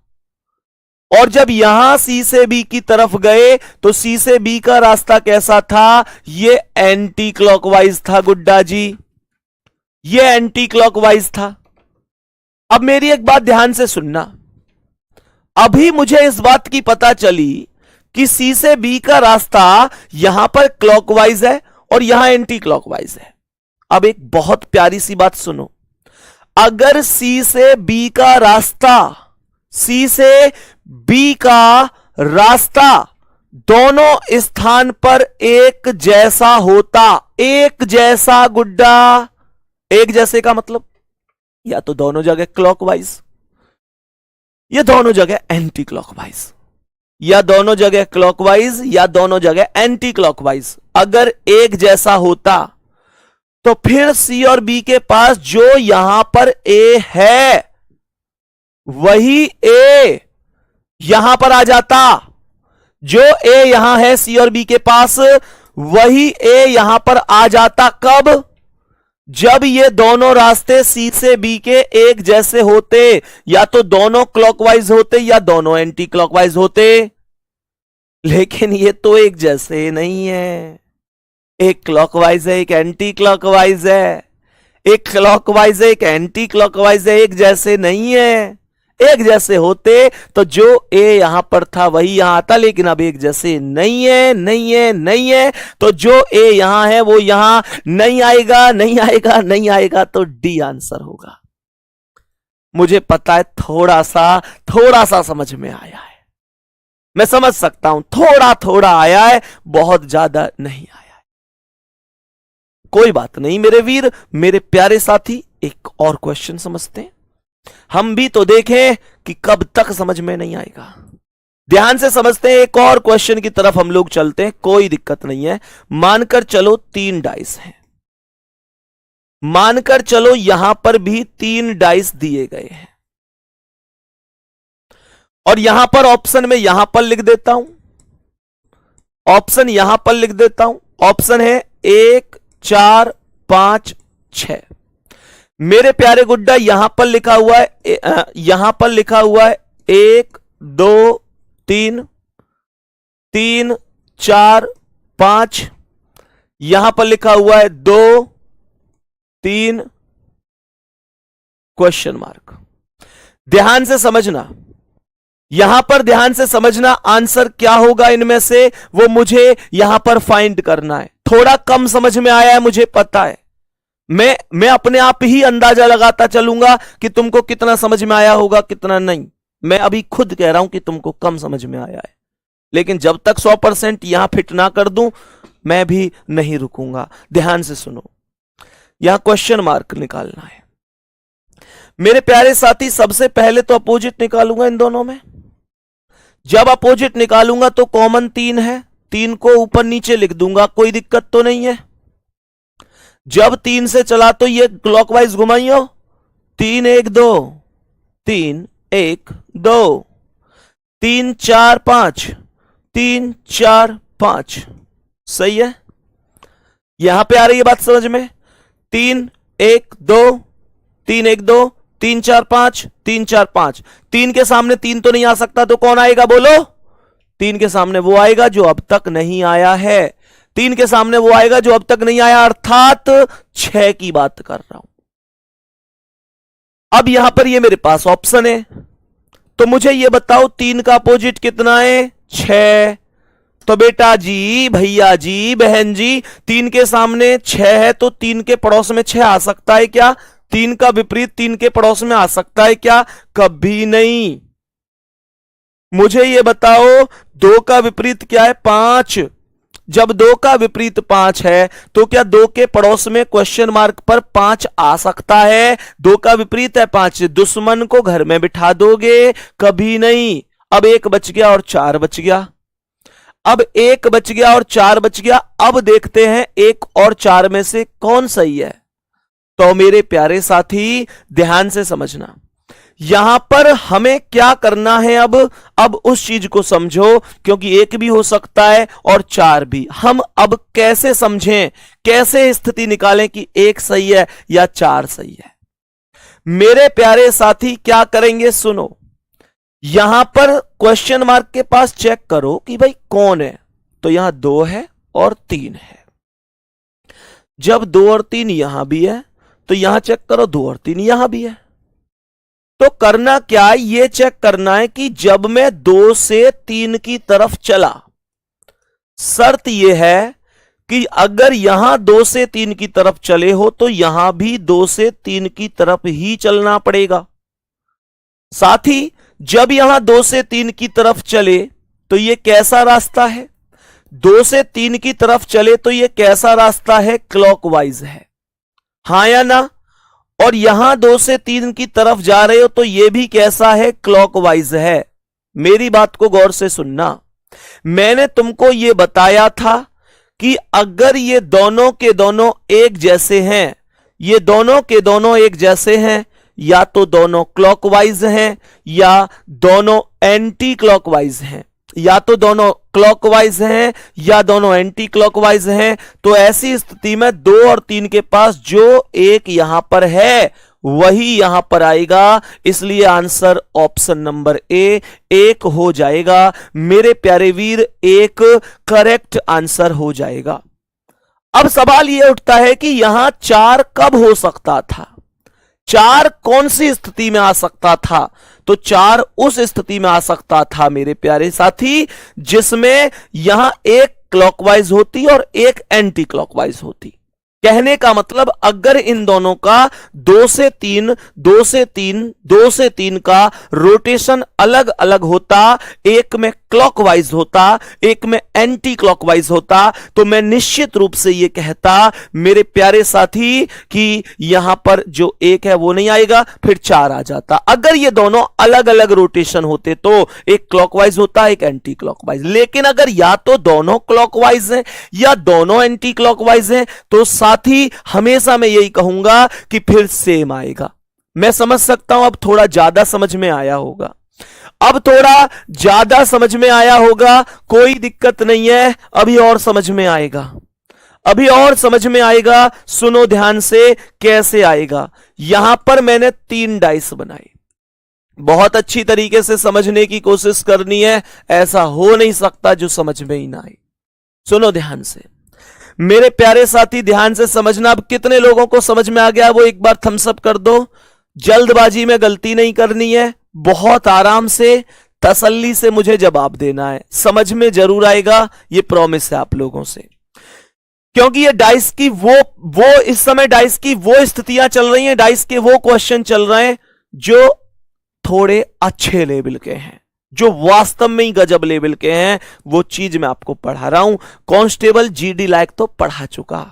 और जब यहां सी से बी की तरफ गए तो सी से बी का रास्ता कैसा था? ये एंटी क्लॉकवाइज था गुड्डा जी, ये एंटी क्लॉकवाइज था। अब मेरी एक बात ध्यान से सुनना, अभी मुझे इस बात की पता चली कि सी से बी का रास्ता यहां पर क्लॉकवाइज है और यहां एंटी क्लॉकवाइज है। अब एक बहुत प्यारी सी बात सुनो, अगर सी से बी का रास्ता, सी से बी का रास्ता दोनों स्थान पर एक जैसा होता, एक जैसा गुड्डा, एक जैसे का मतलब या तो दोनों जगह क्लॉकवाइज या दोनों जगह एंटी क्लॉकवाइज, या दोनों जगह क्लॉकवाइज या दोनों जगह एंटी क्लॉकवाइज। अगर एक जैसा होता तो फिर सी और बी के पास जो यहां पर ए है वही ए यहां पर आ जाता, जो ए यहां है सी और बी के पास वही ए यहां पर आ जाता। कब? जब ये दोनों रास्ते सी से बी के एक जैसे होते, या तो दोनों क्लॉकवाइज होते या दोनों एंटी क्लॉकवाइज होते। लेकिन ये तो एक जैसे नहीं है, एक क्लॉकवाइज है एक एंटी क्लॉकवाइज है, एक क्लॉकवाइज है एक एंटी क्लॉकवाइज है, एक जैसे नहीं है। एक जैसे होते तो जो ए यहां पर था वही यहां आता, लेकिन अब एक जैसे नहीं है, नहीं है, नहीं है, तो जो ए यहां है वो यहां नहीं आएगा, नहीं आएगा, नहीं आएगा, तो डी आंसर होगा। मुझे पता है थोड़ा सा समझ में आया है, मैं समझ सकता हूं, थोड़ा थोड़ा आया है, बहुत ज्यादा नहीं आया है। कोई बात नहीं मेरे वीर, मेरे प्यारे साथी, एक और क्वेश्चन समझते हैं। हम भी तो देखें कि कब तक समझ में नहीं आएगा। ध्यान से समझते हैं, एक और क्वेश्चन की तरफ हम लोग चलते हैं, कोई दिक्कत नहीं है। मानकर चलो 3 डाइस हैं, मानकर चलो यहां पर भी 3 डाइस दिए गए हैं, और यहां पर ऑप्शन में यहां पर लिख देता हूं, ऑप्शन यहां पर लिख देता हूं। ऑप्शन है 1 4 5 6। मेरे प्यारे गुड्डा यहां पर लिखा हुआ है, यहां पर लिखा हुआ है 1 2 3 3 4 5, यहां पर लिखा हुआ है 2 3 क्वेश्चन मार्क। ध्यान से समझना, यहां पर ध्यान से समझना, आंसर क्या होगा इनमें से वो मुझे यहां पर फाइंड करना है। थोड़ा कम समझ में आया है मुझे पता है, मैं अपने आप ही अंदाजा लगाता चलूंगा कि तुमको कितना समझ में आया होगा कितना नहीं। मैं अभी खुद कह रहा हूं कि तुमको कम समझ में आया है, लेकिन जब तक 100% यहां फिट ना कर दूं मैं भी नहीं रुकूंगा। ध्यान से सुनो, यहां क्वेश्चन मार्क निकालना है मेरे प्यारे साथी। सबसे पहले तो अपोजिट निकालूंगा इन दोनों में। जब अपोजिट निकालूंगा तो कॉमन 3 है, 3 को ऊपर नीचे लिख दूंगा, कोई दिक्कत तो नहीं है। जब 3 से चला तो ये क्लॉकवाइज घुमाइयो, 3 1 2 3 1 2 3 4 5 3 4 5, सही है। यहां पे आ रही है बात समझ में, 3 1 2 3 1 2 3 4 5 3 4 5। 3 के सामने 3 तो नहीं आ सकता, तो कौन आएगा बोलो? 3 के सामने वो आएगा जो अब तक नहीं आया है, 3 के सामने वो आएगा जो अब तक नहीं आया, अर्थात 6 की बात कर रहा हूं। अब यहां पर ये मेरे पास ऑप्शन है, तो मुझे ये बताओ 3 का अपोजिट कितना है? 6। तो बेटा जी, भैया जी, बहन जी, 3 के सामने 6 है तो 3 के पड़ोस में 6 आ सकता है क्या? 3 का विपरीत 3 के पड़ोस में आ सकता है क्या? कभी नहीं। मुझे यह बताओ 2 का विपरीत क्या है? 5। जब 2 का विपरीत 5 है तो क्या 2 के पड़ोस में क्वेश्चन मार्क पर 5 आ सकता है? 2 का विपरीत है 5, दुश्मन को घर में बिठा दोगे? कभी नहीं। अब 1 बच गया और 4 बच गया, अब 1 बच गया और 4 बच गया। अब देखते हैं 1 और 4 में से कौन सही है। तो मेरे प्यारे साथी ध्यान से समझना, यहां पर हमें क्या करना है। अब उस चीज को समझो, क्योंकि 1 भी हो सकता है और 4 भी। हम अब कैसे समझें, कैसे स्थिति निकालें कि 1 सही है या 4 सही है। मेरे प्यारे साथी क्या करेंगे, सुनो। यहां पर क्वेश्चन मार्क के पास चेक करो कि भाई कौन है, तो यहां 2 है और 3 है। जब 2 और 3 यहां भी है तो यहां चेक करो 2 और 3 यहां भी है। तो करना क्या है, यह चेक करना है कि जब मैं 2 से 3 की तरफ चला, शर्त यह है कि अगर यहां 2 से 3 की तरफ चले हो तो यहां भी 2 से 3 की तरफ ही चलना पड़ेगा। साथ ही जब यहां 2 से 3 की तरफ चले तो यह कैसा रास्ता है? 2 से 3 की तरफ चले तो यह कैसा रास्ता है? क्लॉकवाइज है, हां या ना? और यहां 2 से 3 की तरफ जा रहे हो तो यह भी कैसा है? क्लॉकवाइज है। मेरी बात को गौर से सुनना, मैंने तुमको यह बताया था कि अगर ये दोनों के दोनों एक जैसे हैं, ये दोनों के दोनों एक जैसे हैं, या तो दोनों क्लॉकवाइज हैं या दोनों एंटी क्लॉकवाइज हैं, या तो दोनों क्लॉकवाइज हैं या दोनों एंटी क्लॉकवाइज हैं, तो ऐसी स्थिति में 2 और 3 के पास जो एक यहां पर है वही यहां पर आएगा। इसलिए आंसर ऑप्शन नंबर ए 1 हो जाएगा। मेरे प्यारे वीर, 1 करेक्ट आंसर हो जाएगा। अब सवाल यह उठता है कि यहां 4 कब हो सकता था? 4 कौन सी स्थिति में आ सकता था? तो 4 उस स्थिति में आ सकता था मेरे प्यारे साथी जिसमें यहां एक क्लॉकवाइज होती और एक एंटी क्लॉकवाइज होती। कहने का मतलब अगर इन दोनों का 2 से 3, 2 से 3, 2 से 3 का रोटेशन अलग अलग होता, एक में क्लॉकवाइज होता, एक में एंटी क्लॉकवाइज होता, तो मैं निश्चित रूप से यह कहता मेरे प्यारे साथी कि यहां पर जो एक है वो नहीं आएगा, फिर 4 आ जाता। अगर ये दोनों अलग अलग रोटेशन होते तो एक क्लॉकवाइज होता, एक एंटी क्लॉकवाइज। लेकिन अगर या तो दोनों क्लॉकवाइज हैं या दोनों एंटी क्लॉकवाइज हैं, तो साथी हमेशा मैं यही कहूंगा कि फिर सेम आएगा। मैं समझ सकता हूं अब थोड़ा ज्यादा समझ में आया होगा, अब थोड़ा ज्यादा समझ में आया होगा, कोई दिक्कत नहीं है, अभी और समझ में आएगा, अभी और समझ में आएगा। सुनो ध्यान से कैसे आएगा। यहां पर मैंने 3 डाइस बनाए, बहुत अच्छी तरीके से समझने की कोशिश करनी है, ऐसा हो नहीं सकता जो समझ में ही ना आए। सुनो ध्यान से मेरे प्यारे साथी, ध्यान से समझना। अब कितने लोगों को समझ में आ गया वो एक बार थम्स अप कर दो। जल्दबाजी में गलती नहीं करनी है, बहुत आराम से तसल्ली से मुझे जवाब देना है, समझ में जरूर आएगा, ये प्रॉमिस है आप लोगों से। क्योंकि ये डाइस की वो इस समय डाइस की वो स्थितियां चल रही हैं, डाइस के वो क्वेश्चन चल रहे हैं जो थोड़े अच्छे लेवल के हैं, जो वास्तव में ही गजब लेवल के हैं। वो चीज मैं आपको पढ़ा रहा हूं। कांस्टेबल जीडी लायक तो पढ़ा चुका,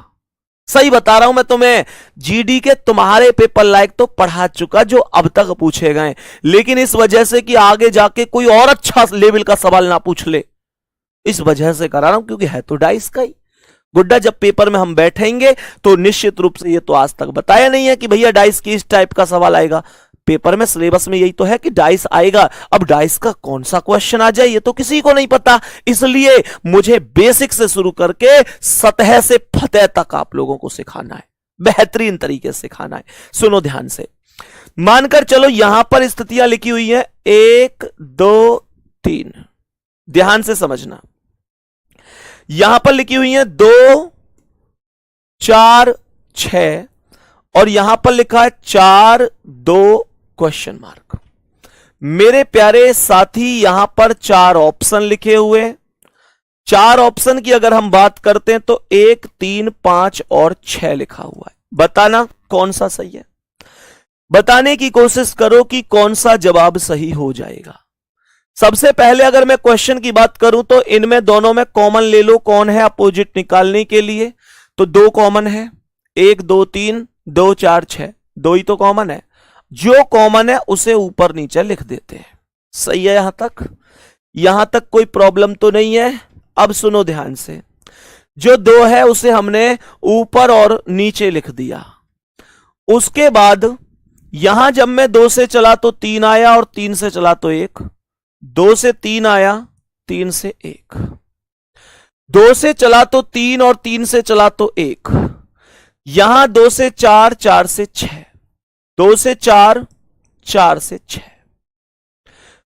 सही बता रहा हूं मैं तुम्हें, जीडी के तुम्हारे पेपर लायक तो पढ़ा चुका जो अब तक पूछे गए। लेकिन इस वजह से कि आगे जाके कोई और अच्छा लेवल का सवाल ना पूछ ले, इस वजह से करा रहा हूं, क्योंकि है तो डाइस का ही गुड्डा। जब पेपर में हम बैठेंगे तो निश्चित रूप से ये तो आज तक बताया नहीं है कि भैया डाइस की इस टाइप का सवाल आएगा। पेपर में सिलेबस में यही तो है कि डाइस आएगा। अब डाइस का कौन सा क्वेश्चन आ जाए ये तो किसी को नहीं पता, इसलिए मुझे बेसिक से शुरू करके सतह से फतह तक आप लोगों को सिखाना है, बेहतरीन तरीके से सिखाना है। सुनो ध्यान से, मानकर चलो यहां पर स्थितियां लिखी हुई है 1 2 3, ध्यान से समझना। यहां पर लिखी हुई है 2 4 6 और यहां पर लिखा है 4 2 क्वेश्चन मार्क। मेरे प्यारे साथी यहां पर 4 ऑप्शन लिखे हुए, 4 ऑप्शन की अगर हम बात करते हैं तो 1 3 5 और 6 लिखा हुआ है। बताना कौन सा सही है, बताने की कोशिश करो कि कौन सा जवाब सही हो जाएगा। सबसे पहले अगर मैं क्वेश्चन की बात करूं तो इनमें दोनों में कॉमन ले लो, कौन है अपोजिट निकालने के लिए, तो 2 कॉमन है, 1 2 3 2 4 6, 2 ही तो कॉमन है। जो कॉमन है उसे ऊपर नीचे लिख देते हैं। सही है यहां तक कोई प्रॉब्लम तो नहीं है। अब सुनो ध्यान से, जो 2 है उसे हमने ऊपर और नीचे लिख दिया। उसके बाद यहां जब मैं 2 से चला तो 3 आया और 3 से चला तो 1, 2 से 3 आया, 3 से 1, 2 से चला तो 3 और 3 से चला तो 1, यहां 2 से 4, 4 से 6, 2 से 4, 4 से 6।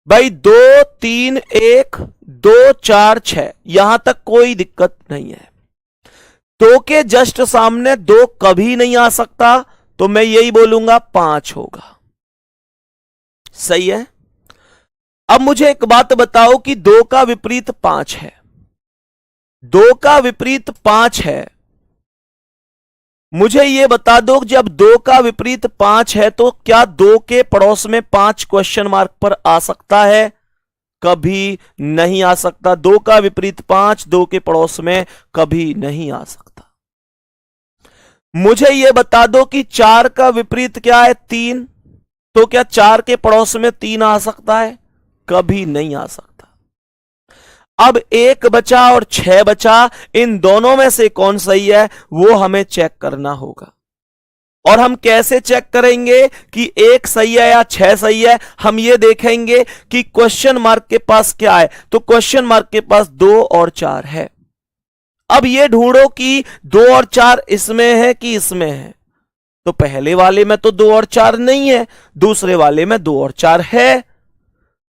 भाई 2 3 1 2 4 6, यहां तक कोई दिक्कत नहीं है। 2 के जस्ट सामने 2 कभी नहीं आ सकता, तो मैं यही बोलूंगा 5 होगा। सही है। अब मुझे एक बात बताओ कि 2 का विपरीत 5 है, 2 का विपरीत 5 है। मुझे यह बता दो जब 2 का विपरीत 5 है तो क्या 2 के पड़ोस में 5 क्वेश्चन मार्क पर आ सकता है? कभी नहीं आ सकता। 2 का विपरीत 5 2 के पड़ोस में कभी नहीं आ सकता। मुझे यह बता दो कि 4 का विपरीत क्या है? 3, तो क्या 4 के पड़ोस में 3 आ सकता है? कभी नहीं आ सकता। अब 1 बचा और 6 बचा, इन दोनों में से कौन सही है वो हमें चेक करना होगा। और हम कैसे चेक करेंगे कि 1 सही है या 6 सही है? हम ये देखेंगे कि क्वेश्चन मार्क के पास क्या है, तो क्वेश्चन मार्क के पास 2 और 4 है। अब ये ढूंढो कि 2 और 4 इसमें है कि इसमें है, तो पहले वाले में तो 2 और 4 नहीं है, दूसरे वाले में 2 और 4 है।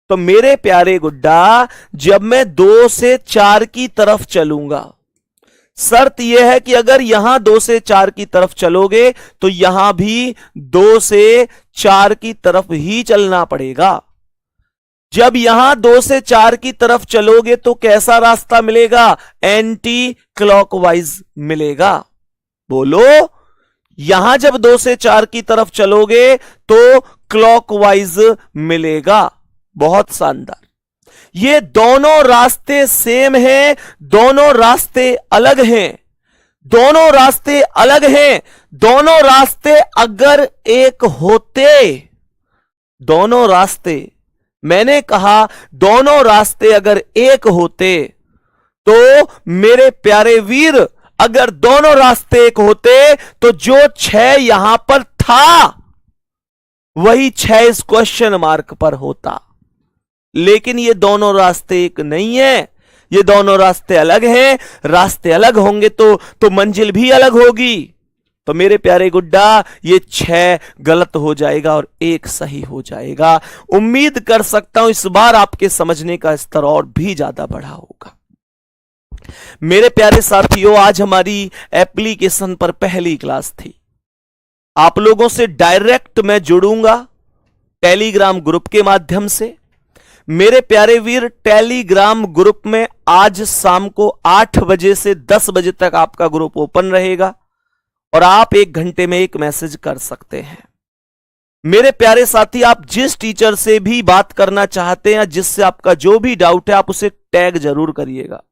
तो मेरे प्यारे गुड्डा, जब मैं 2 से 4 की तरफ चलूंगा, शर्त यह है कि अगर यहां 2 से 4 की तरफ चलोगे तो यहां भी 2 से 4 की तरफ ही चलना पड़ेगा। जब यहां 2 से 4 की तरफ चलोगे तो कैसा रास्ता मिलेगा? एंटी क्लॉकवाइज मिलेगा। बोलो। यहां जब 2 से 4 की तरफ चलोगे तो क्लॉकवाइज मिलेगा। बहुत शानदार। ये दोनों रास्ते सेम हैं, दोनों रास्ते अलग हैं, दोनों रास्ते अलग हैं। दोनों रास्ते अगर एक होते, दोनों रास्ते, मैंने कहा दोनों रास्ते अगर एक होते, तो मेरे प्यारे वीर, अगर दोनों रास्ते एक होते तो जो 6 यहां पर था वही 6 इस क्वेश्चन मार्क पर होता। लेकिन ये दोनों रास्ते एक नहीं है, ये दोनों रास्ते अलग हैं। रास्ते अलग होंगे तो मंजिल भी अलग होगी। तो मेरे प्यारे गुड्डा, ये 6 गलत हो जाएगा और 1 सही हो जाएगा। उम्मीद कर सकता हूं इस बार आपके समझने का स्तर और भी ज्यादा बढ़ा होगा। मेरे प्यारे साथियों, आज हमारी एप्लीकेशन पर पहली क्लास थी। आप लोगों से डायरेक्ट मैं जुड़ूंगा टेलीग्राम ग्रुप के माध्यम से। मेरे प्यारे वीर, टेलीग्राम ग्रुप में आज शाम को 8 बजे से 10 बजे तक आपका ग्रुप ओपन रहेगा और आप 1 घंटे में एक मैसेज कर सकते हैं। मेरे प्यारे साथी, आप जिस टीचर से भी बात करना चाहते हैं, जिससे आपका जो भी डाउट है, आप उसे टैग जरूर करिएगा।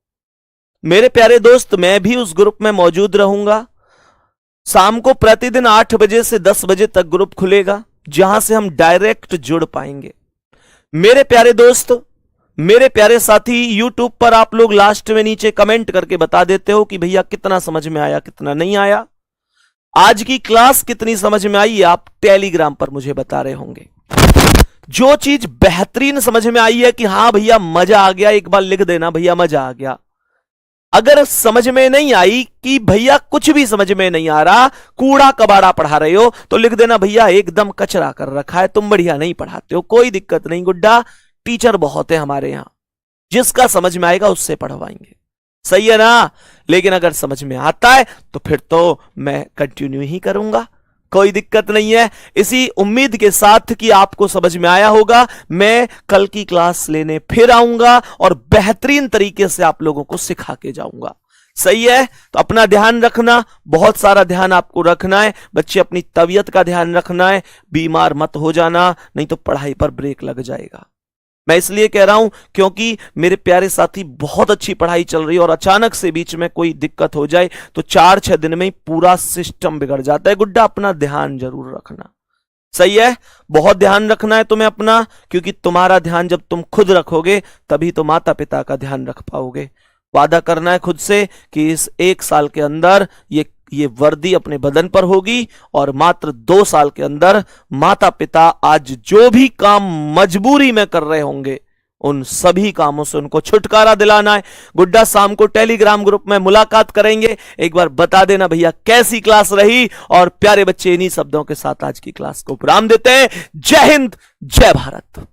मेरे प्यारे दोस्त, मैं भी उस ग्रुप में मौजूद रहूंगा। शाम को प्रतिदिन 8 बजे से 10 बजे तक ग्रुप खुलेगा, जहां से हम डायरेक्ट जुड़ पाएंगे। मेरे प्यारे दोस्त, मेरे प्यारे साथी, यूट्यूब पर आप लोग लास्ट में नीचे कमेंट करके बता देते हो कि भैया कितना समझ में आया, कितना नहीं आया, आज की क्लास कितनी समझ में आई, आप टेलीग्राम पर मुझे बता रहे होंगे। जो चीज बेहतरीन समझ में आई है कि हां भैया मजा आ गया, एक बार लिख देना भैया मजा आ गया। अगर समझ में नहीं आई कि भैया कुछ भी समझ में नहीं आ रहा, कूड़ा कबाड़ा पढ़ा रहे हो, तो लिख देना भैया एकदम कचरा कर रखा है, तुम बढ़िया नहीं पढ़ाते हो। कोई दिक्कत नहीं गुड्डा, टीचर बहुत है हमारे यहां, जिसका समझ में आएगा उससे पढ़वाएंगे। सही है ना? लेकिन अगर समझ में आता है तो फिर तो मैं कंटिन्यू ही करूंगा, कोई दिक्कत नहीं है। इसी उम्मीद के साथ कि आपको समझ में आया होगा, मैं कल की क्लास लेने फिर आऊंगा और बेहतरीन तरीके से आप लोगों को सिखा के जाऊंगा। सही है? तो अपना ध्यान रखना, बहुत सारा ध्यान आपको रखना है। बच्चे, अपनी तबीयत का ध्यान रखना है, बीमार मत हो जाना, नहीं तो पढ़ाई पर ब्रेक लग जाएगा। मैं इसलिए कह रहा हूं क्योंकि मेरे प्यारे साथी, बहुत अच्छी पढ़ाई चल रही है और अचानक से बीच में कोई दिक्कत हो जाए तो 4-6 दिन में ही पूरा सिस्टम बिगड़ जाता है। गुड्डा, अपना ध्यान जरूर रखना। सही है? बहुत ध्यान रखना है तुम्हें अपना, क्योंकि तुम्हारा ध्यान जब तुम खुद रखोगे तभी तो माता पिता का ध्यान रख पाओगे। वादा करना है खुद से कि इस 1 साल के अंदर ये वर्दी अपने बदन पर होगी और मात्र 2 साल के अंदर माता पिता आज जो भी काम मजबूरी में कर रहे होंगे, उन सभी कामों से उनको छुटकारा दिलाना है। गुड्डा, शाम को टेलीग्राम ग्रुप में मुलाकात करेंगे। एक बार बता देना भैया कैसी क्लास रही। और प्यारे बच्चे, इन्हीं शब्दों के साथ आज की क्लास को विराम देते हैं। जय हिंद, जय भारत।